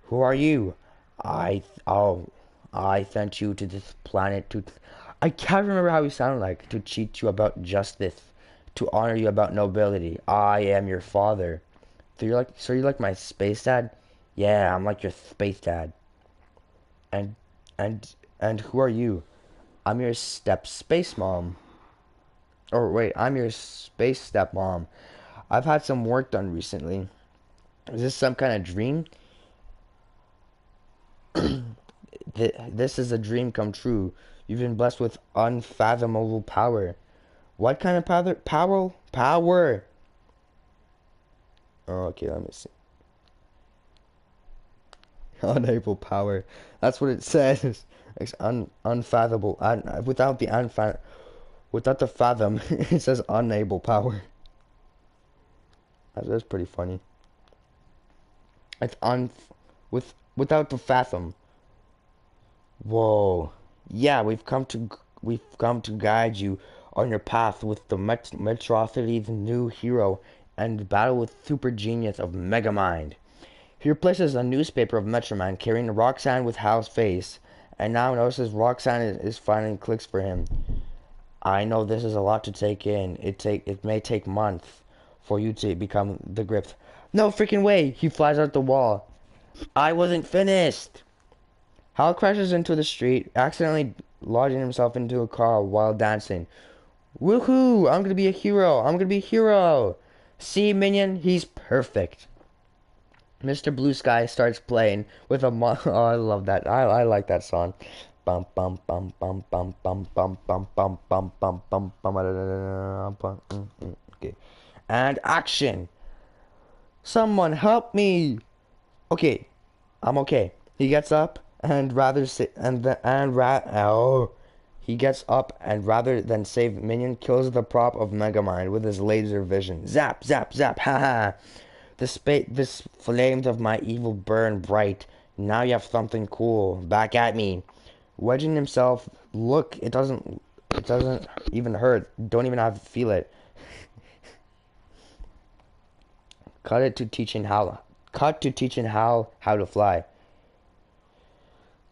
Who are you? I sent you to this planet to... I can't remember how he sounded like. To cheat you about justice. To honor you about nobility. I am your father. So you're like my space dad? Yeah, I'm like your space dad. And, and who are you? I'm your space mom. Or wait, I'm your space stepmom. I've had some work done recently. Is this some kind of dream? This is a dream come true. You've been blessed with unfathomable power. What kind of power? Power. Oh, okay, let me see. Unable power. That's what it says. It's unfathomable. Without the fathom, it says unable power. That's pretty funny. It's without the fathom. Whoa. Yeah, we've come to guide you on your path with the Metrocity's new hero and battle with super genius of Megamind. He replaces a newspaper of Metroman carrying Roxanne with Hal's face, and now notices Roxanne is finding clicks for him. I know this is a lot to take in. It may take months for you to become the grip. No freaking way! He flies out the wall. I wasn't finished! Hal crashes into the street, accidentally lodging himself into a car while dancing. Woohoo! I'm gonna be a hero! I'm gonna be a hero! See, Minion? He's perfect. Mr. Blue Sky starts playing with a oh, I love that. I like that song. Bum bum bum bum bum bum bum bum bum bum bum bum bum. Okay. And action. Someone help me. Okay. I'm okay. He gets up and rather sit he gets up and rather than save Minion, kills the prop of Megamind with his laser vision. Zap, zap, zap, haha. This flames of my evil burn bright. Now you have something cool. Back at me. Wedging himself. Look, it doesn't even hurt. Don't even have to feel it. Cut to teaching Hal how to fly.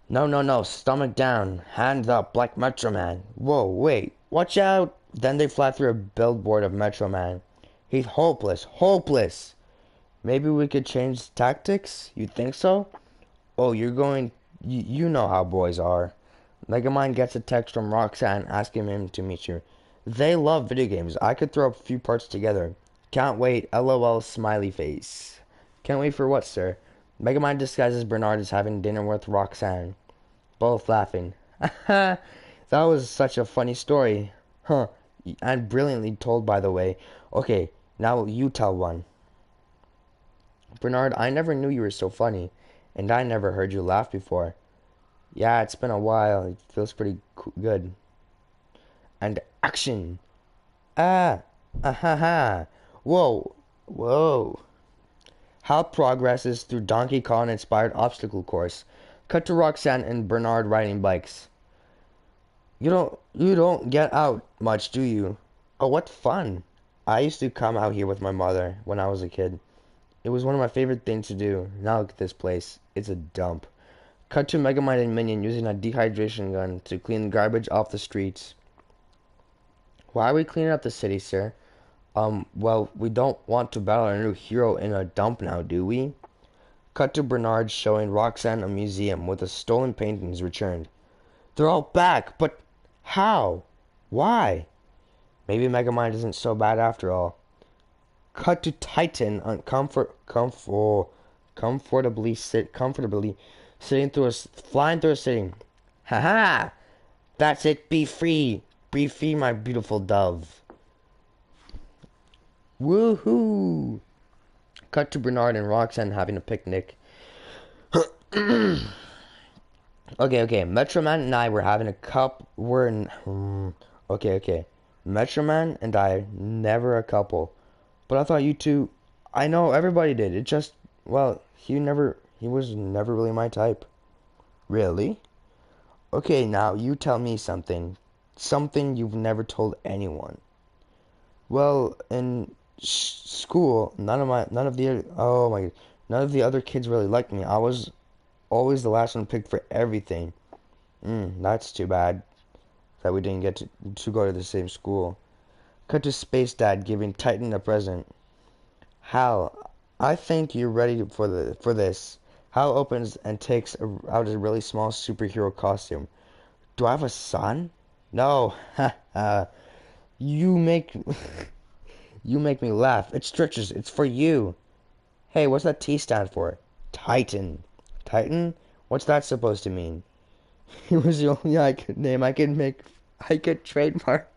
No, no, no. Stomach down. Hands up like Metro Man. Whoa, wait. Watch out. Then they fly through a billboard of Metro Man. He's hopeless. Hopeless. Maybe we could change tactics? You think so? Oh, you're going... You know how boys are. Megamind gets a text from Roxanne asking him to meet you. They love video games. I could throw a few parts together. Can't wait. LOL smiley face. Can't wait for what, sir? Megamind disguises Bernard as having dinner with Roxanne. Both laughing. That was such a funny story. Huh. And brilliantly told, by the way. Okay, now you tell one. Bernard, I never knew you were so funny, and I never heard you laugh before. Yeah, it's been a while. It feels pretty good. And action! Ah! Ah-ha-ha! Whoa! Whoa! How progresses through Donkey Kong-inspired obstacle course. Cut to Roxanne and Bernard riding bikes. You don't get out much, do you? Oh, what fun! I used to come out here with my mother when I was a kid. It was one of my favorite things to do. Now look at this place. It's a dump. Cut to Megamind and Minion using a dehydration gun to clean garbage off the streets. Why are we cleaning up the city, sir? Well, we don't want to battle our new hero in a dump now, do we? Cut to Bernard showing Roxanne a museum with the stolen paintings returned. They're all back, but how? Why? Maybe Megamind isn't so bad after all. Cut to Titan on comfortably flying through a city. Haha! That's it. Be free. Be free, my beautiful dove. Woohoo! Cut to Bernard and Roxanne having a picnic. Okay. Metro Man and I were having a cup. Okay. Metro Man and I never a couple. But I thought you two... I know, everybody did. It just... Well, he was never really my type. Really? Okay, now you tell me something. Something you've never told anyone. Well, in school, none of the other kids really liked me. I was always the last one picked for everything. That's too bad that we didn't get to go to the same school. Cut to Space Dad giving Titan a present. Hal, I think you're ready for this. Hal opens and takes out a really small superhero costume. Do I have a son? No. You make you make me laugh. It stretches. It's for you. Hey, what's that T stand for? Titan. Titan? What's that supposed to mean? It was the only name I could trademark.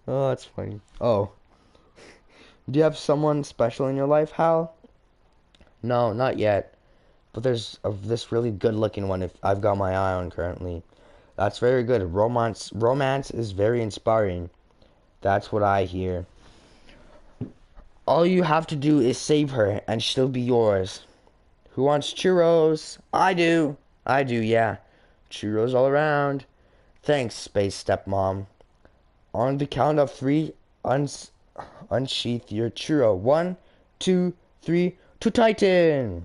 Oh, that's funny. Oh. Do you have someone special in your life, Hal? No, not yet. but there's this really good-looking one if I've got my eye on currently. That's very good. Romance is very inspiring. That's what I hear. All you have to do is save her, and she'll be yours. Who wants churros? I do. I do, yeah. Churros all around. Thanks, Space Stepmom. On the count of three, unsheath your churro. 1, 2, 3, to Titan!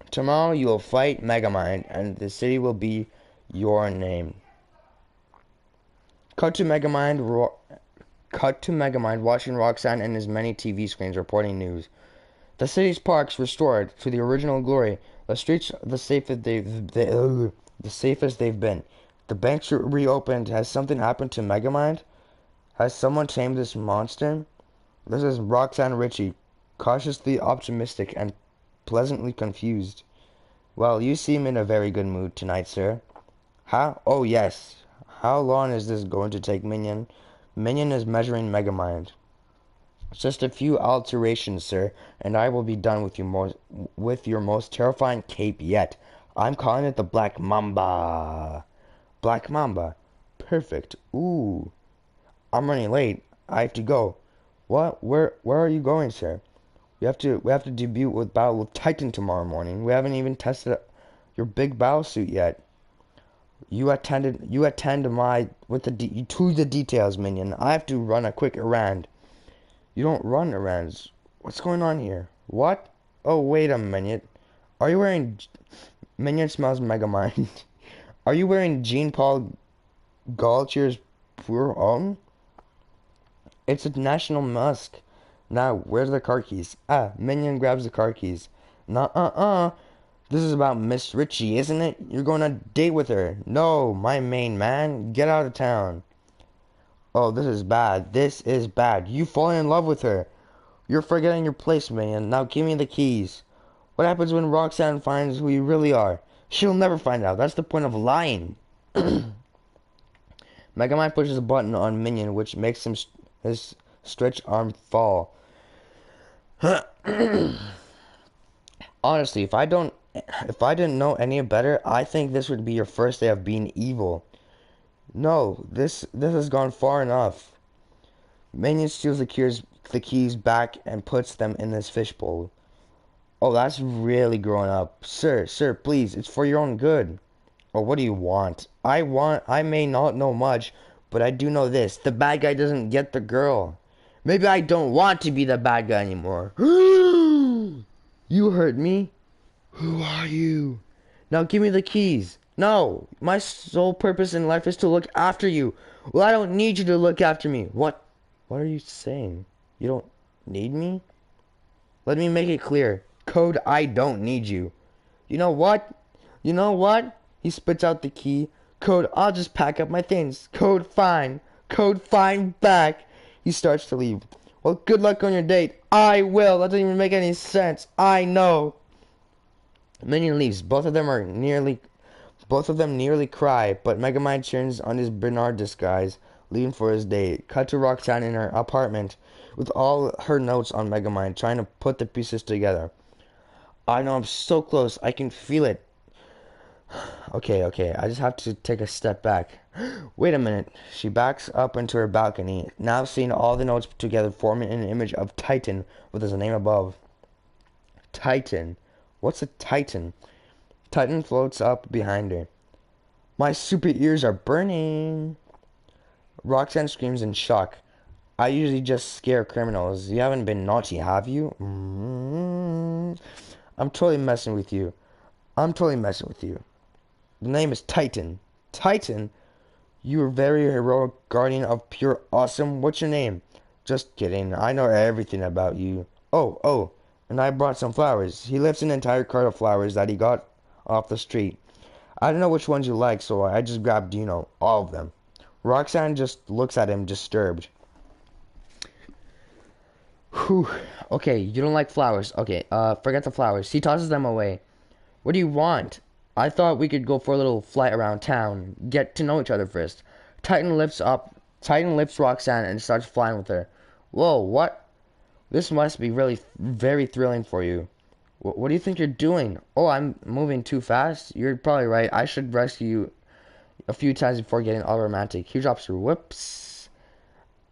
Tomorrow you will fight Megamind, and the city will be your name. Cut to Megamind watching Roxanne and his many TV screens reporting news. The city's parks restored to the original glory. The streets the safest they've been. The banks reopened. Has something happened to Megamind? Has someone tamed this monster? This is Roxanne Ritchie, cautiously optimistic and pleasantly confused. Well, you seem in a very good mood tonight, sir. How? Oh, yes. How long is this going to take, Minion? Minion is measuring Megamind. Just a few alterations, sir, and I will be done with your most terrifying cape yet. I'm calling it the Black Mamba. Black Mamba. Perfect. Ooh. I'm running late. I have to go. What? Where are you going, sir? We have to debut with Battle with Titan tomorrow morning. We haven't even tested your big battle suit yet. You attend to the details, Minion. I have to run a quick errand. You don't run errands. What's going on here? What? Oh, wait a minute. Are you wearing... Minion smells Megamind. Are you wearing Jean-Paul Gaultier's Pure Homme? It's a national musk. Now, where's the car keys? Ah, Minion grabs the car keys. Nuh-uh-uh. This is about Miss Ritchie, isn't it? You're going on a date with her. No, my main man. Get out of town. Oh, this is bad. This is bad. You falling in love with her. You're forgetting your place, Minion. Now give me the keys. What happens when Roxanne finds who you really are? She'll never find out. That's the point of lying. Megamind pushes a button on Minion, which makes his stretched arm fall. Honestly, if I didn't know any better, I think this would be your first day of being evil. No, this has gone far enough. Minion steals the keys back and puts them in this fishbowl. Oh, that's really grown up. Sir, please, it's for your own good. Oh, what do you want? I may not know much, but I do know this. The bad guy doesn't get the girl. Maybe I don't want to be the bad guy anymore. You heard me. Who are you? Now give me the keys. No, my sole purpose in life is to look after you. Well, I don't need you to look after me. What are you saying? You don't need me? Let me make it clear. Code, I don't need you. You know what? He spits out the key. Code, I'll just pack up my things. Code, fine. Code, fine, back. He starts to leave. Well, good luck on your date. I will. That doesn't even make any sense. I know. Minion leaves. Both of them nearly cry, but Megamind turns on his Bernard disguise, leaving for his date. Cut to Roxanne in her apartment, with all her notes on Megamind, trying to put the pieces together. I know I'm so close. I can feel it. Okay. I just have to take a step back. Wait a minute. She backs up into her balcony, now seeing all the notes together, forming an image of Titan with his name above. Titan. What's a Titan? Titan floats up behind her. My super ears are burning. Roxanne screams in shock. I usually just scare criminals. You haven't been naughty, have you? I'm totally messing with you. The name is Titan. Titan? You are very heroic guardian of pure awesome. What's your name? Just kidding. I know everything about you. Oh, and I brought some flowers. He lifts an entire cart of flowers that he got off the street. I don't know which ones you like, so I just grabbed, all of them. Roxanne just looks at him, disturbed. Whew. Okay, you don't like flowers. Okay, forget the flowers. He tosses them away. What do you want? I thought we could go for a little flight around town. Get to know each other first. Titan lifts Roxanne and starts flying with her. Whoa, what? This must be really very thrilling for you. What do you think you're doing? Oh, I'm moving too fast? You're probably right. I should rescue you a few times before getting all romantic. He drops her. Whoops.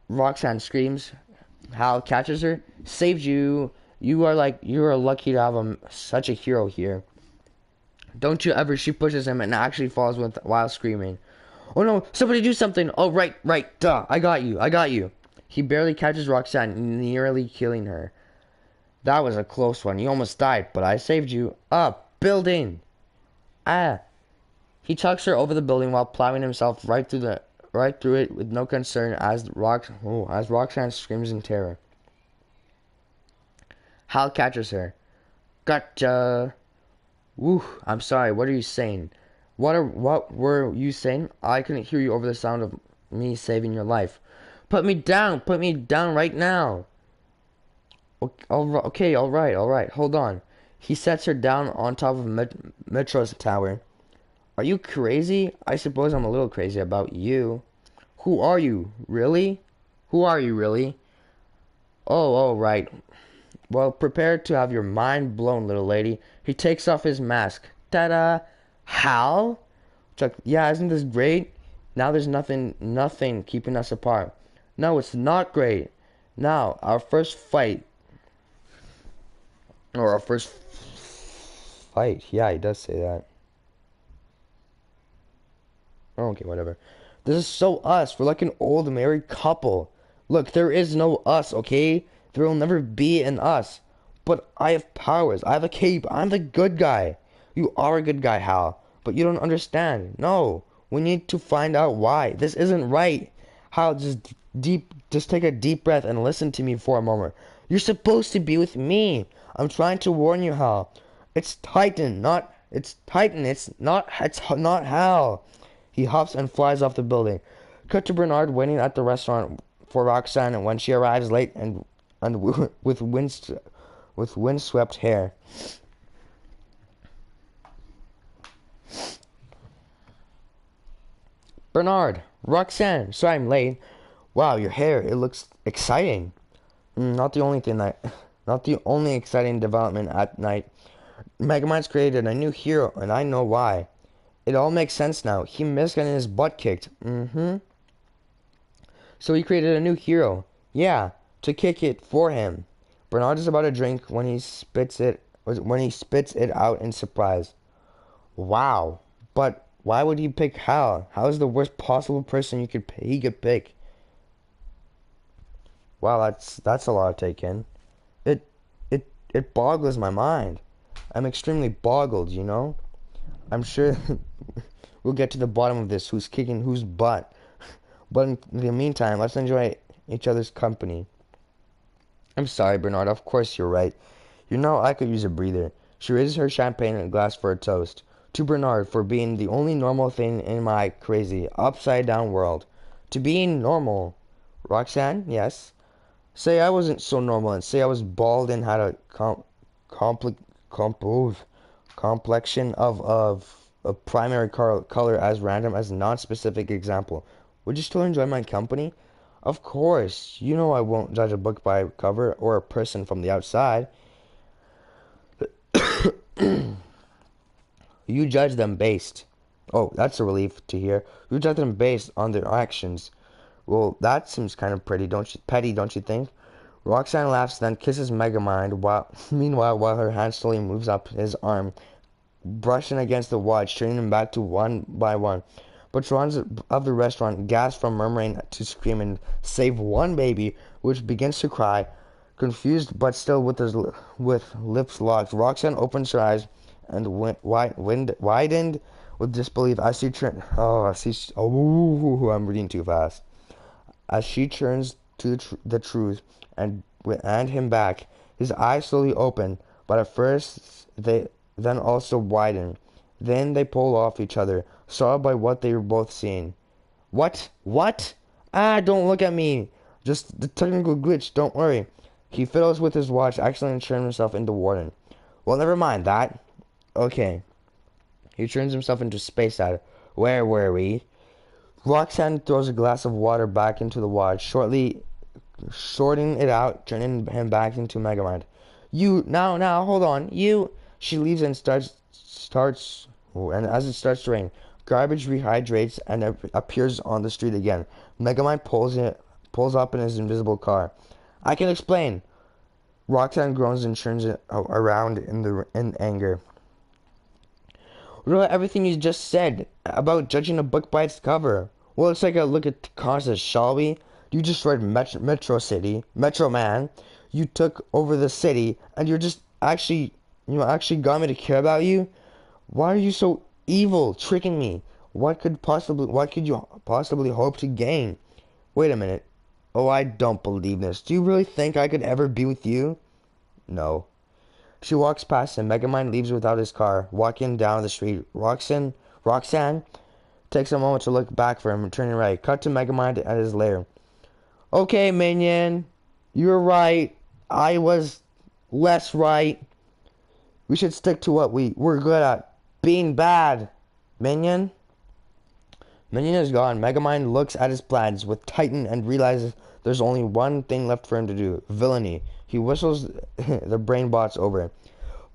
Roxanne screams. Hal catches her. Saved you. You are lucky to have such a hero here. Don't you ever. She pushes him and actually falls with while screaming. Oh no, somebody do something. Oh, right. Duh. I got you. I got you. He barely catches Roxanne, nearly killing her. That was a close one. You almost died, but I saved you. Up. Building. Ah. He chucks her over the building while plowing himself right through it with no concern as Roxanne screams in terror. Hal catches her. Gotcha. Woo, I'm sorry, what are you saying? What were you saying? I couldn't hear you over the sound of me saving your life. Put me down right now. Okay, all right, hold on. He sets her down on top of Metro's tower. Are you crazy? I suppose I'm a little crazy about you. Who are you, really? Who are you, really? Oh, right. Well, prepare to have your mind blown, little lady. He takes off his mask. Ta-da! Hal? Chuck, yeah, isn't this great? Now there's nothing keeping us apart. No, it's not great. Now, our first fight. Or our first fight. Yeah, he does say that. Oh, okay, whatever. This is so us. We're like an old married couple. Look, there is no us, okay? There will never be an us. But I have powers. I have a cape. I'm the good guy. You are a good guy, Hal. But you don't understand. No. We need to find out why. This isn't right. Hal, just take a deep breath and listen to me for a moment. You're supposed to be with me. I'm trying to warn you, Hal. It's Titan. It's not Hal. He hops and flies off the building. Cut to Bernard waiting at the restaurant for Roxanne when she arrives late and with windswept hair. Bernard, Roxanne, sorry I'm late. Wow, your hair, it looks exciting. Not the only exciting development at night. Megamind's created a new hero, and I know why. It all makes sense now. He missed getting his butt kicked. So he created a new hero. Yeah, to kick it for him. Bernard is about to drink when he spits it out in surprise. Wow. But why would he pick Hal? Hal is the worst possible person he could pick. Wow, that's a lot to take in. It it boggles my mind. I'm extremely boggled, you know? I'm sure we'll get to the bottom of this, who's kicking whose butt. But in the meantime, let's enjoy each other's company. I'm sorry, Bernard. Of course you're right. You know, I could use a breather. She raises her champagne glass for a toast. To Bernard for being the only normal thing in my crazy, upside-down world. To being normal. Roxanne? Yes? Say I wasn't so normal and say I was bald and had a compl complexion of a primary color as random as non-specific example. Would you still enjoy my company? Of course. You know I won't judge a book by cover or a person from the outside. You judge them based. Oh, that's a relief to hear. You judge them based on their actions. Well, that seems kind of petty, don't you think? Roxanne laughs, then kisses Megamind, while her hand slowly moves up his arm, brushing against the watch, turning him back to one by one. Patrons of the restaurant gasp from murmuring to scream and save one baby, which begins to cry. Confused but still with lips locked, Roxanne opens her eyes and widened with disbelief as she turns. I'm reading too fast. As she turns to the truth and him back, his eyes slowly open, but at first they then also widen. Then they pull off each other, startled by what they were both seeing. What? What? Ah, don't look at me. Just the technical glitch, don't worry. He fiddles with his watch, accidentally turning himself into Warden. Well, never mind that. Okay. He turns himself into Space Dad. Where were we? Roxanne throws a glass of water back into the watch, shortly sorting it out, turning him back into Megamind. Now, hold on. She leaves and and as it starts to rain, garbage rehydrates and appears on the street again. Megamind pulls up in his invisible car. I can explain. Roxanne groans and turns it around in anger. What about everything you just said about judging a book by its cover? Well, let's take a look at the causes, shall we? You destroyed Metro Man. You took over the city, and you actually got me to care about you. Why are you so evil, tricking me? What could you possibly hope to gain? Wait a minute. Oh, I don't believe this. Do you really think I could ever be with you? No. She walks past him. Megamind leaves without his car, walking down the street. Roxanne takes a moment to look back for him, turning right. Cut to Megamind at his lair. Okay, minion. You're right. I was less right. We should stick to what we're good at. Being bad. Minion? Minion is gone. Megamind looks at his plans with Titan and realizes there's only one thing left for him to do. Villainy. He whistles the brain bots over,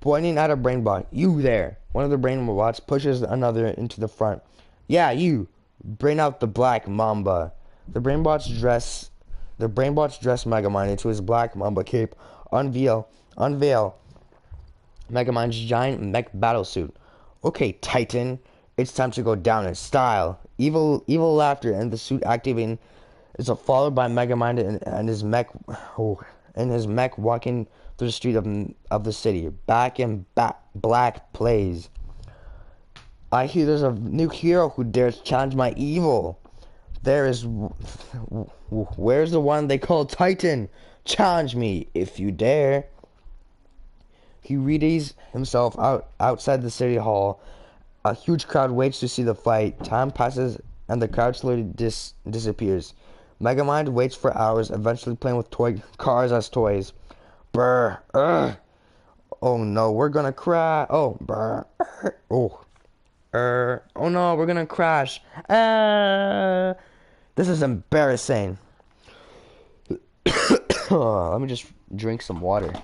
pointing at a brain bot. You there. One of the brain bots pushes another into the front. Yeah, you. Bring out the black mamba. The brain bots dress Megamind into his black mamba cape. Unveil Megamind's giant mech battlesuit. Okay, Titan. It's time to go down in style. Evil laughter and the suit activating is followed by Megamind and his mech. His mech walking through the street of the city. Black plays. I hear there's a new hero who dares challenge my evil. Where's the one they call Titan? Challenge me if you dare. He readies himself outside the city hall. A huge crowd waits to see the fight. Time passes and the crowd slowly disappears. Megamind waits for hours, eventually playing with cars as toys. Brr. Oh no, we're gonna crash. Oh, brr. Oh. Oh no, we're gonna crash. This is embarrassing. Let me just drink some water.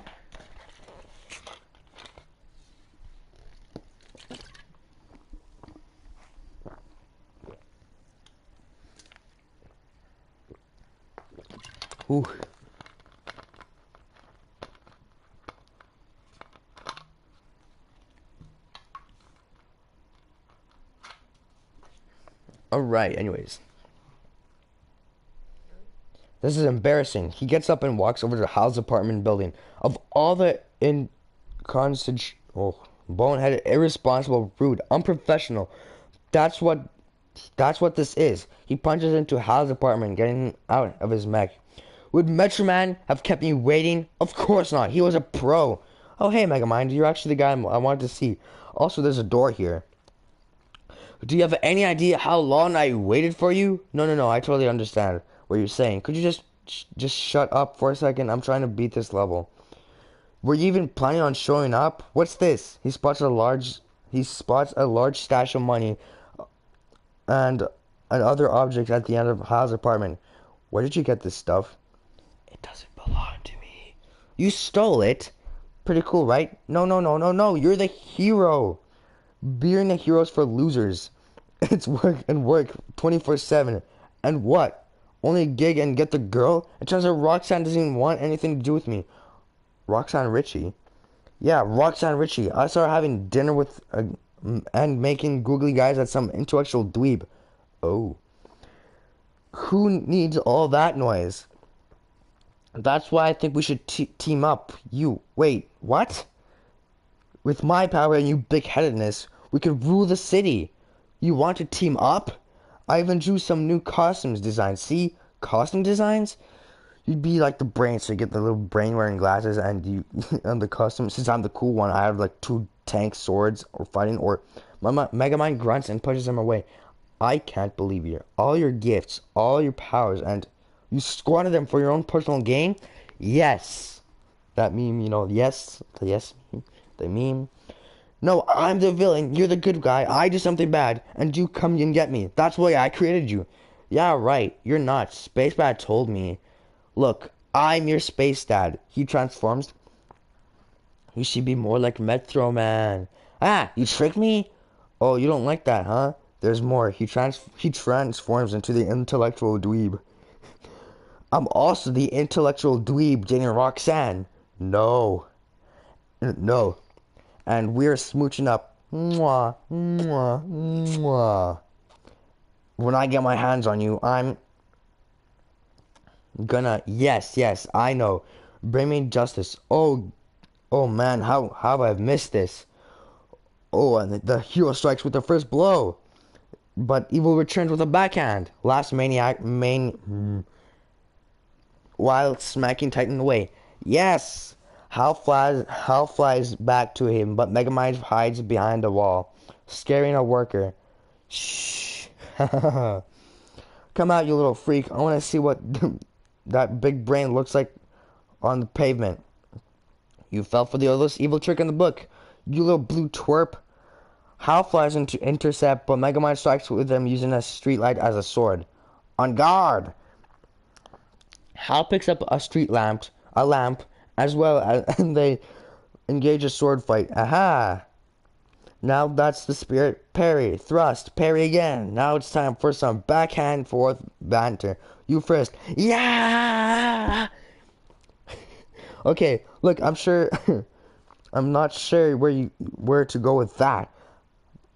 Ooh. Alright, anyways. This is embarrassing. He gets up and walks over to Hal's apartment building. Of all the boneheaded, irresponsible, rude, unprofessional, that's what this is. He punches into Hal's apartment, getting out of his mech. Would Metro Man have kept me waiting? Of course not. He was a pro. Oh, hey, Megamind. You're actually the guy I wanted to see. Also, there's a door here. Do you have any idea how long I waited for you? No. I totally understand what you're saying. Could you just shut up for a second? I'm trying to beat this level. Were you even planning on showing up? What's this? He spots a large stash of money and other objects at the end of Hal's apartment. Where did you get this stuff? It doesn't belong to me. You stole it? Pretty cool, right? No. You're the hero. Being a hero's for losers. It's work 24/7. And what? Only gig and get the girl? It turns out Roxanne doesn't even want anything to do with me. Roxanne Ritchie? Yeah, Roxanne Ritchie. I saw her having dinner with and making googly guys at some intellectual dweeb. Oh. Who needs all that noise? That's why I think we should team up. Wait, what? With my power and you big-headedness, we could rule the city. You want to team up? I even drew some new costumes designs. See? Costume designs? You'd be like the brain, so you get the little brain wearing glasses and you and the costume. Since I'm the cool one, I have like 2 tank swords or fighting, or Megamind grunts and pushes him away. I can't believe you. All your gifts, all your powers, and you squandered them for your own personal gain? Yes. That meme, yes. The yes meme. The meme. No, I'm the villain. You're the good guy. I do something bad, and you come and get me. That's why I created you. Yeah, right. You're not. Space Dad told me. Look, I'm your Space Dad. He transforms. You should be more like Metro Man. Ah, you tricked me? Oh, you don't like that, huh? There's more. He transforms into the intellectual dweeb. I'm also the intellectual dweeb dating Roxanne. No. No. And we're smooching up. Mwah, mwah, mwah. When I get my hands on you, I'm gonna... Yes, yes, I know. Bring me justice. Oh, oh man, how have I missed this? Oh, and the hero strikes with the first blow. But evil returns with a backhand. Last maniac while smacking Titan away. Yes! Hal flies back to him, but Megamind hides behind a wall, scaring a worker. Shh. Come out, you little freak. I want to see what that big brain looks like on the pavement. You fell for the oldest evil trick in the book. You little blue twerp. Hal flies into intercept, but Megamind strikes with them using a streetlight as a sword. On guard! Hal picks up a lamp, as well as, and they engage a sword fight. Aha! Now that's the spirit. Parry, thrust, parry again. Now it's time for some backhand forth banter. You first. Yeah! Okay, look, I'm not sure where to go with that.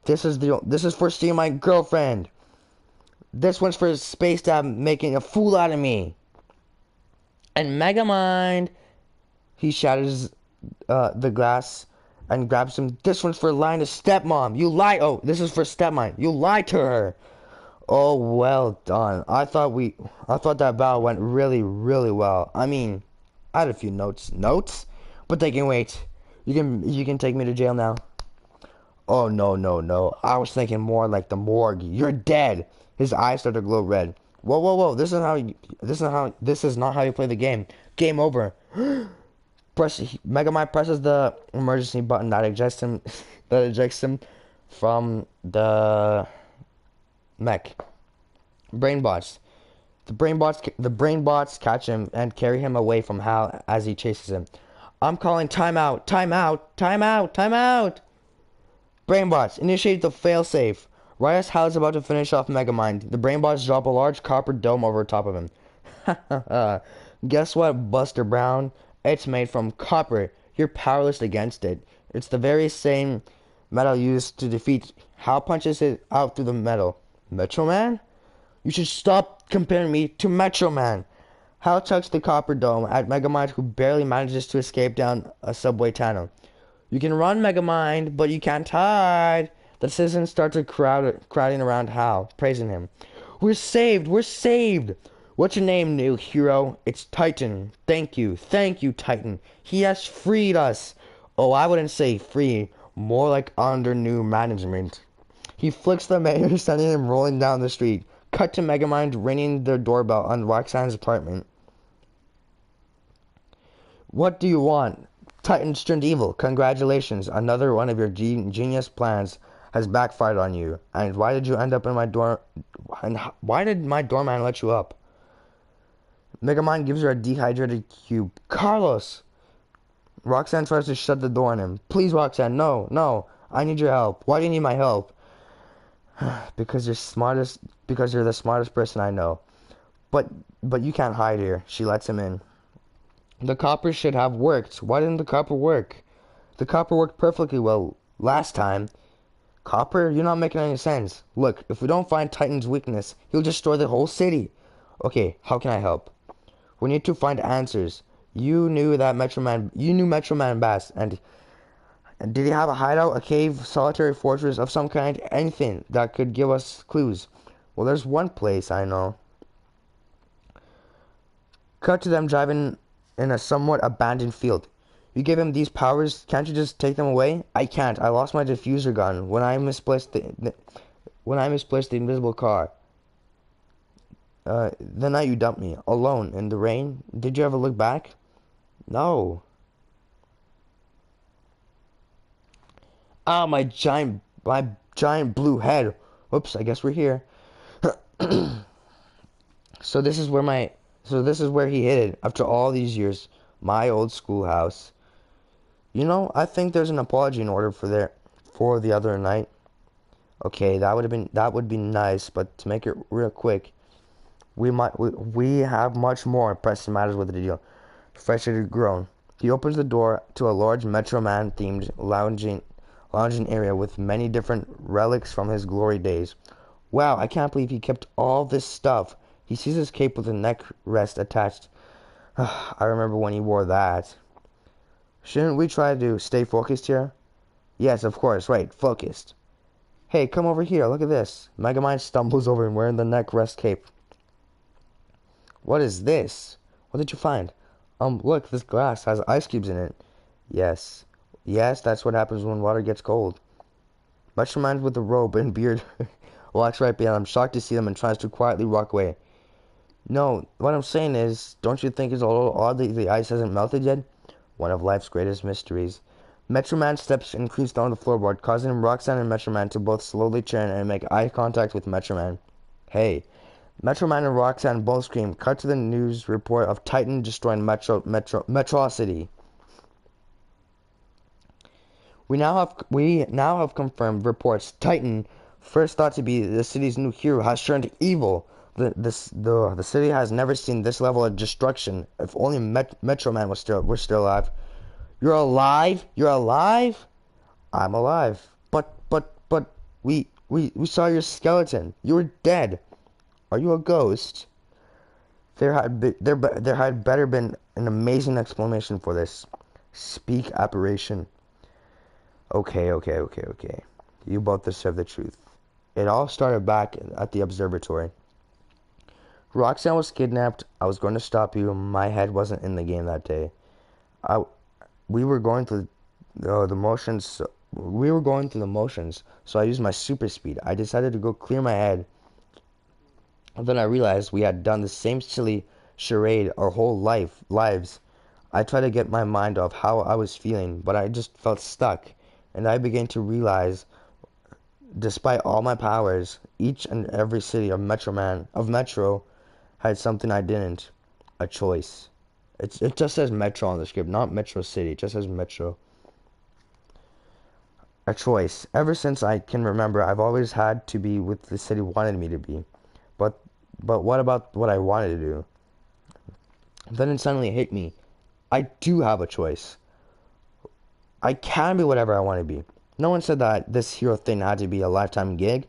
This is for seeing my girlfriend. This one's for Space Dad making a fool out of me. And Megamind, he shatters the glass and grabs him. This one's for lying to stepmom. You lie. Oh, this is for stepmom. You lied to her. Oh, well done. I thought that battle went really, really well. I mean, I had a few notes, but they can wait. You can take me to jail now. Oh no, no, no. I was thinking more like the morgue. You're dead. His eyes start to glow red. Whoa, whoa, whoa. This is not how you play the game. Game over. Megamind presses the emergency button that ejects him from the mech. Brainbots. The brainbots catch him and carry him away from Hal as he chases him. I'm calling timeout, timeout, timeout, timeout. Brainbots, initiate the failsafe. Right as Hal is about to finish off Megamind, the Brainbots drop a large copper dome over top of him. Guess what, Buster Brown? It's made from copper. You're powerless against it. It's the very same metal used to defeat. Hal punches it out through the metal. Metro Man? You should stop comparing me to Metro Man. Hal chucks the copper dome at Megamind, who barely manages to escape down a subway tunnel. You can run, Megamind, but you can't hide. The citizens start to crowding around Hal, praising him. We're saved! We're saved! What's your name, new hero? It's Titan. Thank you, Titan. He has freed us. Oh, I wouldn't say free, more like under new management. He flicks the mayor, sending him rolling down the street. Cut to Megamind ringing the doorbell on Roxanne's apartment. What do you want? Titans turned evil. Congratulations. Another one of your genius plans has backfired on you. And why did you end up in my door? And why did my doorman let you up? Megamind gives her a dehydrated cube. Carlos! Roxanne tries to shut the door on him. Please, Roxanne, no, no. I need your help. Why do you need my help? Because you're the smartest person I know. But you can't hide here. She lets him in. The copper should have worked. Why didn't the copper work? The copper worked perfectly well last time. Copper? You're not making any sense. Look, if we don't find Titan's weakness, he'll destroy the whole city. Okay, how can I help? We need to find answers. You knew Metro Man best, and did he have a hideout, a cave, solitary fortress of some kind? Anything that could give us clues. Well, there's one place I know. Cut to them driving in a somewhat abandoned field. You gave him these powers, can't you just take them away? I can't. I lost my diffuser gun when I misplaced the invisible car. The night you dumped me, alone, in the rain. Did you ever look back? No. Ah, my giant blue head. Whoops, I guess we're here. So this is where he hid it after all these years. My old schoolhouse. You know, I think there's an apology in order for the other night. Okay, that would be nice, but to make it real quick, we have much more pressing matters with the deal. Frustrated groan. He opens the door to a large Metro Man themed lounging area with many different relics from his glory days. Wow, I can't believe he kept all this stuff. He sees his cape with a neck rest attached. I remember when he wore that. Shouldn't we try to stay focused here? Yes, of course, right, focused. Hey, come over here, look at this. Megamind stumbles over and wearing the neck rest cape. What is this? What did you find? Look, this glass has ice cubes in it. Yes. Yes, that's what happens when water gets cold. Metro Man with the robe and beard walks right behind him, shocked to see them and tries to quietly walk away. No, what I'm saying is, don't you think it's a little odd that the ice hasn't melted yet? One of life's greatest mysteries. Metro Man's steps increased on the floorboard, causing Roxanne and Metro Man to both slowly turn and make eye contact with Metro Man. Hey. Metro Man and Roxanne both scream. Cut to the news report of Titan destroying Metro City. We now have confirmed reports. Titan, first thought to be the city's new hero, has turned evil. The city has never seen this level of destruction. If only Metro Man were still alive. You're alive? You're alive? I'm alive. But we saw your skeleton. You were dead. Are you a ghost? There had better been an amazing explanation for this. Speak apparition. Okay. You both deserve the truth. It all started back at the observatory. Roxanne was kidnapped. I was going to stop you. My head wasn't in the game that day. I, we were going through the motions. We were going through the motions, so I used my super speed. I decided to go clear my head. Then I realized we had done the same silly charade our whole lives. I tried to get my mind off how I was feeling, but I just felt stuck, and I began to realize, despite all my powers, each and every city of Metro had something I didn't. A choice. It just says Metro on the script, not Metro City. It just says Metro. A choice. Ever since I can remember, I've always had to be what the city wanted me to be. But but what about what I wanted to do? Then it suddenly hit me. I do have a choice. I can be whatever I want to be. No one said that this hero thing had to be a lifetime gig.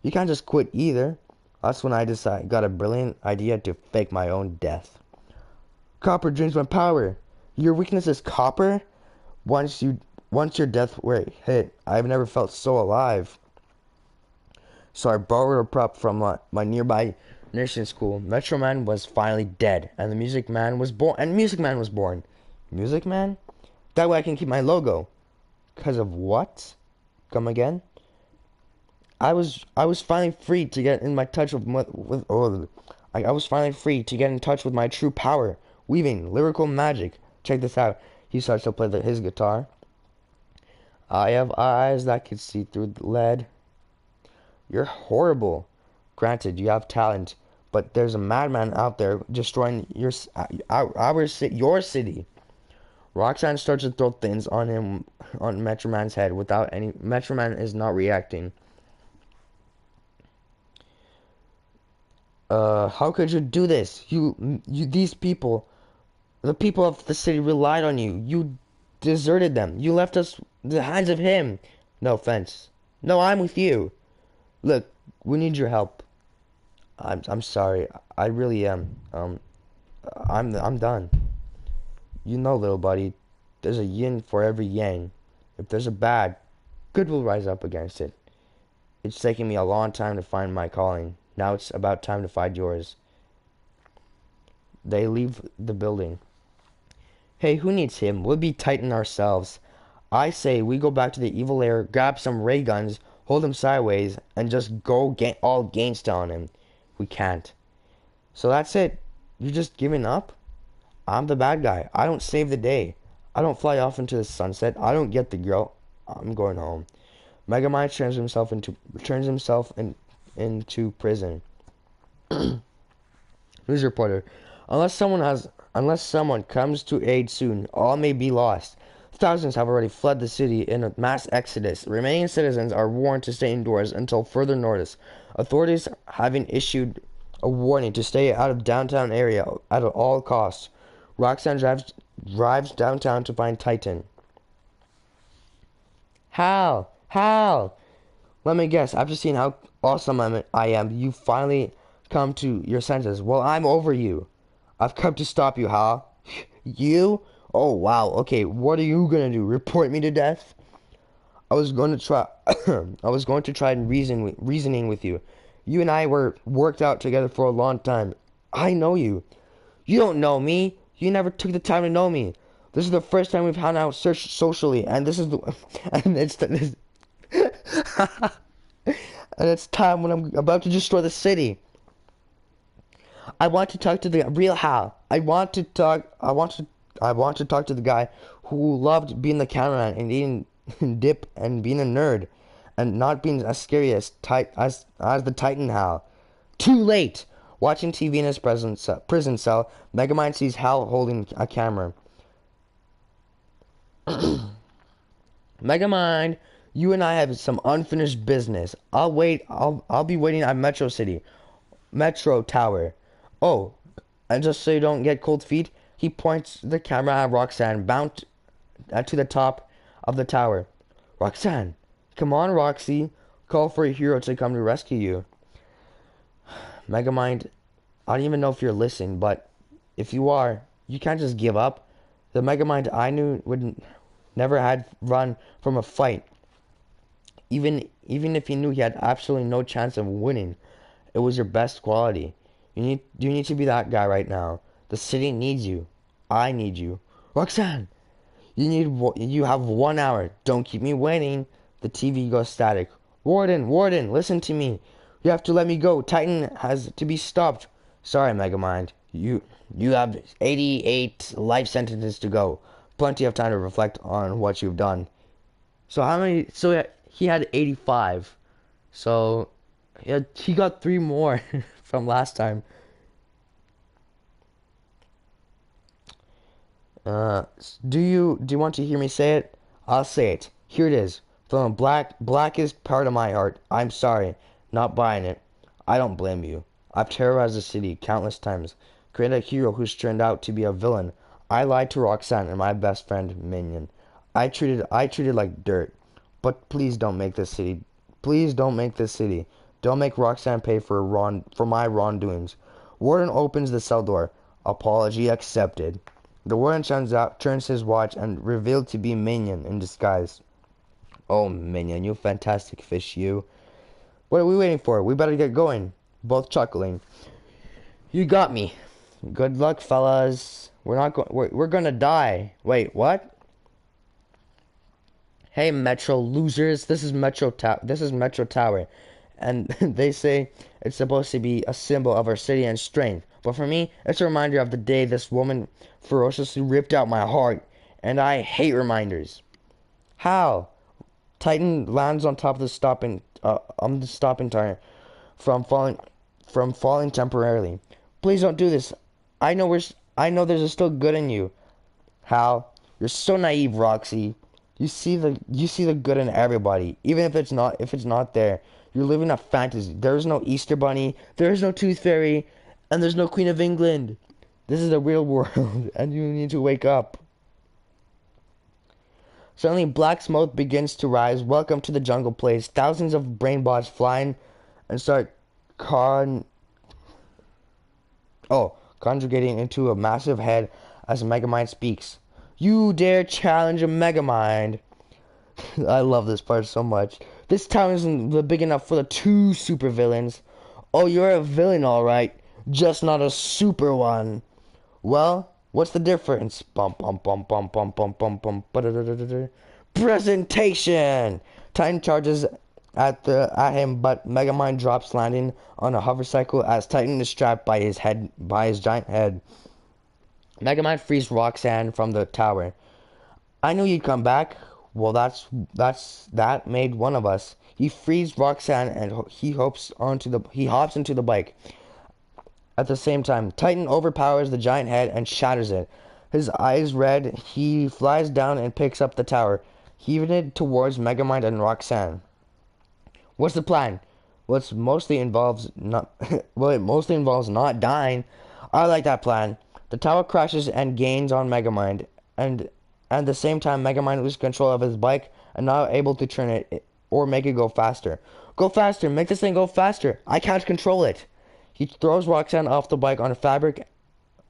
You can't just quit either. That's when I got a brilliant idea to fake my own death. Copper drains my power. Your weakness is copper? Once your death rate hit, I've never felt so alive. So I borrowed a prop from my nearby nursing school. Metro Man was finally dead, and the Music Man was born. Music Man? That way I can keep my logo. Because of what? Come again? I was finally free to get in my touch I was finally free to get in touch with my true power, weaving lyrical magic. Check this out. He starts to play his guitar. I have eyes that can see through the lead. You're horrible. Granted, you have talent, but there's a madman out there destroying your city. Roxanne starts to throw things on Metro Man's head without any. Metro Man is not reacting. How could you do this? These people, the people of the city relied on you. You deserted them. You left us in the hands of him. No offense. No, I'm with you. Look, we need your help. I'm sorry. I really am. I'm done. You know, little buddy, there's a yin for every yang. If there's a bad, good will rise up against it. It's taken me a long time to find my calling. Now it's about time to find yours. They leave the building. Hey, who needs him? We'll be Titan ourselves. I say we go back to the evil lair, grab some ray guns, hold him sideways, and just go all gangsta on him. We can't. So that's it. You're just giving up? I'm the bad guy. I don't save the day. I don't fly off into the sunset. I don't get the girl. I'm going home. Megamind turns himself into prison. News reporter. Unless someone comes to aid soon, all may be lost. Thousands have already fled the city in a mass exodus. Remaining citizens are warned to stay indoors until further notice. Authorities having issued a warning to stay out of downtown area at all costs. Roxanne drives downtown to find Titan. Hal! Hal! Let me guess, after seeing how awesome I am, you finally come to your senses. Well, I'm over you. I've come to stop you, Hal. You? Oh, wow. Okay, what are you gonna do? Report me to death? I was going to try. I was going to try and reasoning with you. You and I were worked out together for a long time. I know you. You don't know me. You never took the time to know me. This is the first time we've hung out socially, and this is the, and and it's time when I'm about to destroy the city. I want to talk to the real Hal. I want to talk to the guy who loved being the cameraman and eating dip and being a nerd, and not being as scary as the Titan Hal. Too late. Watching TV in his prison cell, Megamind sees Hal holding a camera. Megamind, you and I have some unfinished business. I'll be waiting at Metro Tower. Oh, and just so you don't get cold feet, he points the camera at Roxanne, bound to the top of the tower. Roxanne, come on, Roxy. Call for a hero to come to rescue you. Megamind, I don't even know if you're listening, but if you are, you can't just give up. The Megamind I knew would never had run from a fight. Even if he knew he had absolutely no chance of winning, it was your best quality. You need to be that guy right now. The city needs you. I need you. Roxanne, you have 1 hour. Don't keep me waiting. The TV goes static. Warden, listen to me. You have to let me go. Titan has to be stopped. Sorry, Megamind. You have 88 life sentences to go. Plenty of time to reflect on what you've done. So how many? So he had 85. So he got 3 more from last time. Do you want to hear me say it? I'll say it. Here it is. From the blackest part of my heart. I'm sorry. Not buying it. I don't blame you. I've terrorized the city countless times. Created a hero who's turned out to be a villain. I lied to Roxanne and my best friend Minion. I treated like dirt. But please don't make this city. Please don't make this city. Don't make Roxanne pay for my wrongdoings. Warden opens the cell door. Apology accepted. The warden turns his watch and revealed to be Minion in disguise. Oh, Minion, you fantastic fish, you. What are we waiting for? We better get going. Both chuckling. You got me. Good luck, fellas. We're gonna die. Wait, what? Hey, Metro losers. This is Metro Tower. And they say it's supposed to be a symbol of our city and strength. But for me, it's a reminder of the day this woman ferociously ripped out my heart. And I hate reminders. How? Titan lands on top of the stopping tire from falling temporarily. Please don't do this. I know there's still good in you. Hal, you're so naive, Roxy. You see the good in everybody, even if it's not there. You're living a fantasy. There's no Easter Bunny, there's no Tooth Fairy, and there's no Queen of England. This is the real world, and you need to wake up. Suddenly, black smoke begins to rise. Welcome to the jungle place. Thousands of brain bots flying and start conjugating into a massive head as Megamind speaks. You dare challenge a Megamind? I love this part so much. This town isn't big enough for the 2 supervillains. Oh, you're a villain, alright. Just not a super one. Well, what's the difference? Bum bum bum bum bum bum bum bum. Presentation! Titan charges at him, but Megamind drops, landing on a hovercycle as Titan is strapped by his giant head. Megamind frees Roxanne from the tower. I knew you'd come back. Well, that made one of us. He frees Roxanne and he hops into the bike. At the same time, Titan overpowers the giant head and shatters it. His eyes red, he flies down and picks up the tower, heaving it towards Megamind and Roxanne. What's the plan? It mostly involves not dying. I like that plan. The tower crashes and gains on Megamind, and at the same time Megamind loses control of his bike and not able to turn it or make it go faster. Go faster, make this thing go faster. I can't control it. He throws Roxanne off the bike on a fabric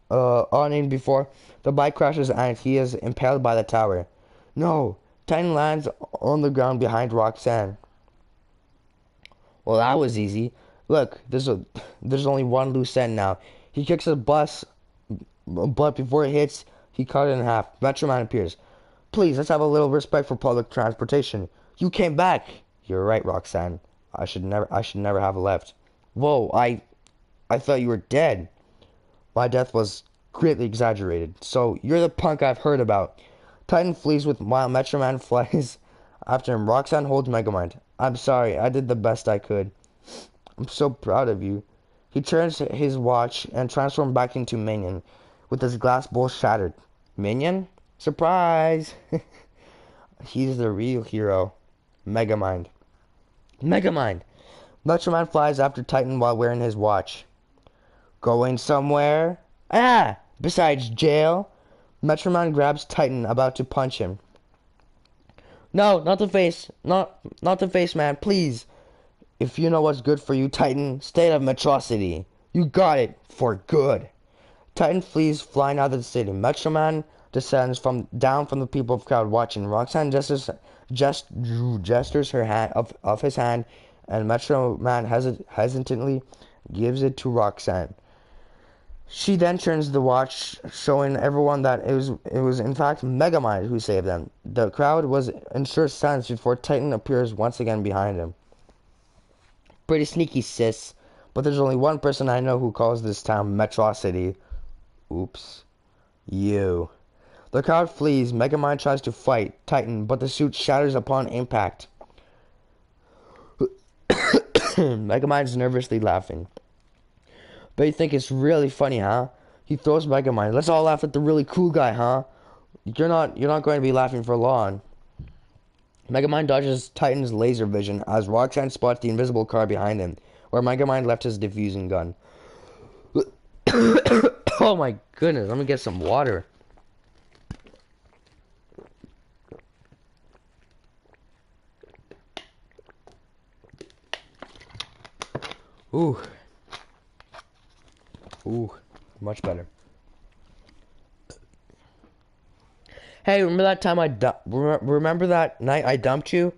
awning before the bike crashes and he is impaled by the tower. No, Titan lands on the ground behind Roxanne. Well, that was easy. Look, there's only one loose end now. He kicks the bus, but before it hits, he cut it in half. Metro Man appears. Please, let's have a little respect for public transportation. You came back. You're right, Roxanne. I should never have left. Whoa, I thought you were dead. My death was greatly exaggerated. So you're the punk I've heard about. Titan flees while Metro Man flies after him. Roxanne holds Megamind. I'm sorry, I did the best I could. I'm so proud of you. He turns his watch and transforms back into Minion, with his glass bowl shattered. Minion? Surprise! He's the real hero. Megamind. Megamind! Metro Man flies after Titan while wearing his watch. Going somewhere? Ah! Besides jail? Metro Man grabs Titan, about to punch him. No, not the face. Not the face, man. Please. If you know what's good for you, Titan, stay out of Metrocity. You got it. For good. Titan flees, flying out of the city. Metro Man descends down from the people of crowd watching. Roxanne gestures her hand of his hand, and Metro Man hesitantly gives it to Roxanne. She then turns the watch, showing everyone that it was in fact Megamind who saved them. The crowd was in sure silence before Titan appears once again behind him. Pretty sneaky, sis. But there's only one person I know who calls this town Metrocity. Oops. You. The crowd flees. Megamind tries to fight Titan, but the suit shatters upon impact. Megamind's nervously laughing. But you think it's really funny, huh? He throws Megamind. Let's all laugh at the really cool guy, huh? You're not going to be laughing for long. Megamind dodges Titan's laser vision as Roxanne spots the invisible car behind him, where Megamind left his diffusing gun. Oh my goodness, let me get some water. Ooh. Ooh, much better. Hey, remember that time remember that night I dumped you?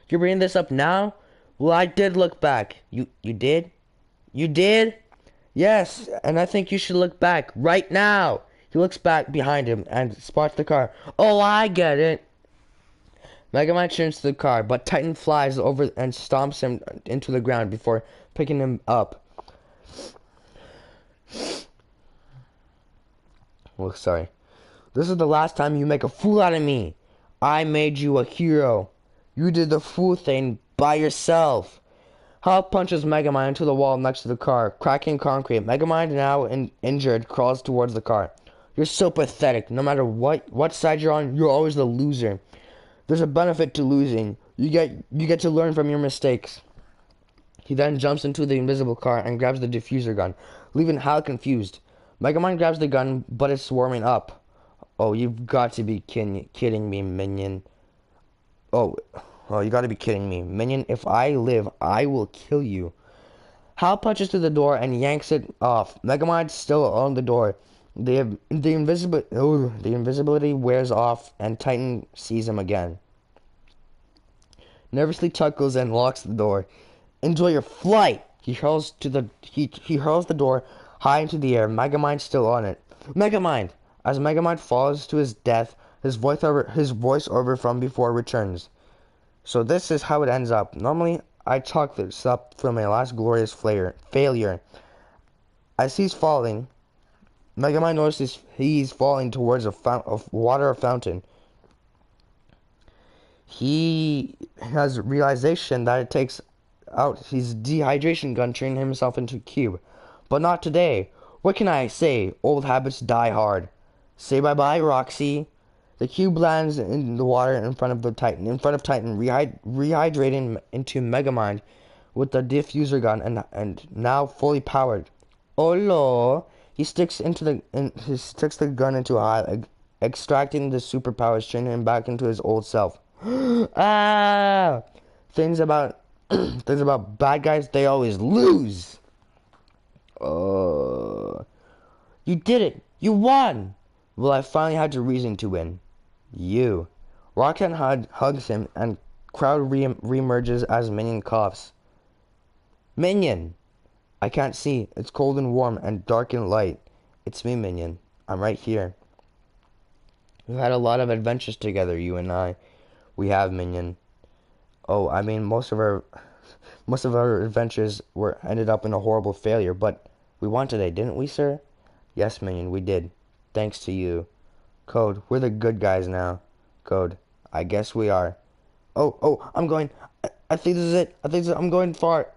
You're bringing this up now? Well, I did look back. You did? You did? Yes, and I think you should look back right now. He looks back behind him and spots the car. Oh, I get it. Megamind turns to the car, but Titan flies over and stomps him into the ground before picking him up. Oh, sorry. This is the last time you make a fool out of me. I made you a hero. You did the fool thing by yourself. Hal punches Megamind into the wall next to the car, cracking concrete. Megamind, now injured, crawls towards the car. You're so pathetic. No matter what side you're on, you're always the loser. There's a benefit to losing. You get to learn from your mistakes. He then jumps into the invisible car and grabs the diffuser gun, leaving Hal confused. Megamind grabs the gun, but it's warming up. Oh, you've got to be kidding me, Minion. Oh, you gotta be kidding me. Minion, if I live, I will kill you. Hal punches through the door and yanks it off. Megamind's still on the door. The invisibility wears off, and Titan sees him again. Nervously, chuckles and locks the door. Enjoy your flight! He hurls the door high into the air. Megamind's still on it. Megamind! As Megamind falls to his death, his voiceover from before returns. So this is how it ends up. Normally, I chalk this up from my last glorious failure. As he's falling, Megamind notices he's falling towards a water fountain. He has realization that it takes out his dehydration gun, turning himself into a cube. But not today. What can I say? Old habits die hard. Say bye-bye, Roxy. The cube lands in the water in front of Titan, rehydrating into megamind with the diffuser gun and now fully powered. Oh no! He sticks the gun into a eye, extracting the superpowers, changing him back into his old self. Ah! Things about things about bad guys, they always lose. Uh, you did it! You won! Well, I finally had a reason to win. You. Roxanne hugs him, and crowd reemerges as Minion coughs. Minion! I can't see. It's cold and warm and dark and light. It's me, Minion. I'm right here. We've had a lot of adventures together, you and I. We have, Minion. Oh, I mean, most of our adventures were ended up in a horrible failure, but we won today, didn't we, sir? Yes, Minion, we did. Thanks to you. Code, we're the good guys now. Code, I guess we are. Oh, I'm going. I think this is it. I'm going far.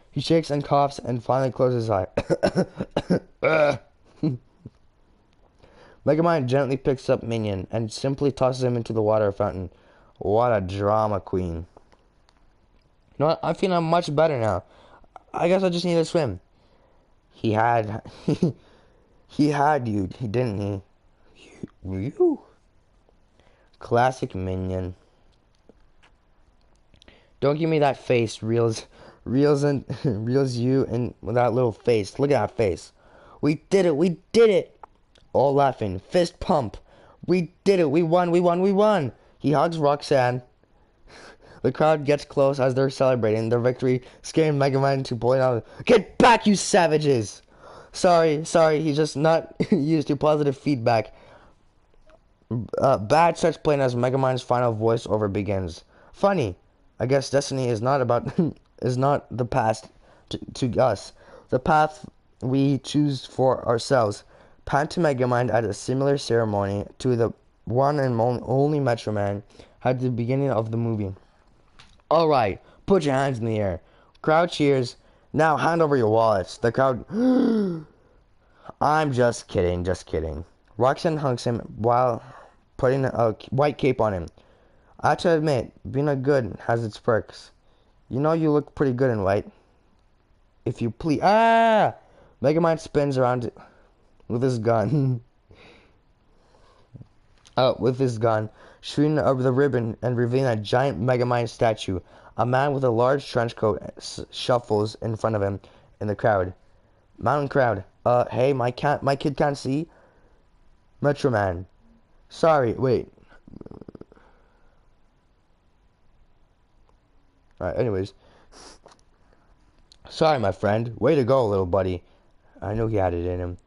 He shakes and coughs and finally closes his eye. Megamind gently picks up Minion and simply tosses him into the water fountain. What a drama queen. You know what? I'm feeling much better now. I guess I just need to swim. He had... he had you, didn't he? You? Classic Minion. Don't give me that face, reels you in with that little face. Look at that face. We did it. All laughing, fist pump. We did it, we won. He hugs Roxanne. The crowd gets close as they're celebrating their victory, scaring Megamind to point out, "Get back, you savages!" Sorry, he's just not used to positive feedback. Bad starts playing as Megamind's final voiceover begins. Funny. I guess destiny is not about is not the past to us. The path we choose for ourselves. Pan to Megamind at a similar ceremony to the one and only Metro Man at the beginning of the movie. Alright, put your hands in the air. Crowd cheers. Now hand over your wallets. The crowd... I'm just kidding. Roxanne hugs him while putting a white cape on him. I have to admit, being a good has its perks. You know you look pretty good in white. If you please... Ah! Megamind spins around with his gun. Shooting the ribbon and revealing a giant Megamind statue. A man with a large trench coat shuffles in front of him in the crowd. Mountain crowd. Hey, my kid can't see. Metro Man. Sorry, wait. Alright, anyways. Sorry, my friend. Way to go, little buddy. I knew he had it in him.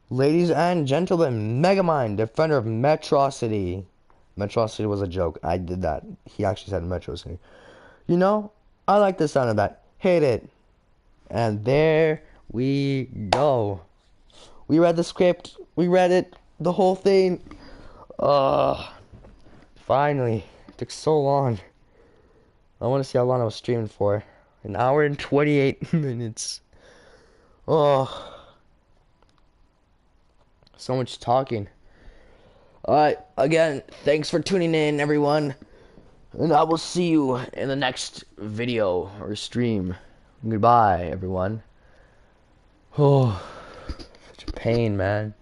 Ladies and gentlemen, Megamind, defender of Metrocity. Metrocity was a joke. I did that. He actually said Metrocity. You know, I like the sound of that. Hate it. And there we go. We read the script. We read it. The whole thing. Finally. It took so long. I want to see how long I was streaming for. An hour and 28 minutes. Oh. So much talking. Alright, again, thanks for tuning in, everyone. And I will see you in the next video or stream. Goodbye, everyone. Oh, such a pain, man.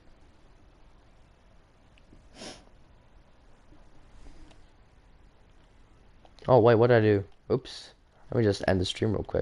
Oh, wait, what did I do? Oops. Let me just end the stream real quick.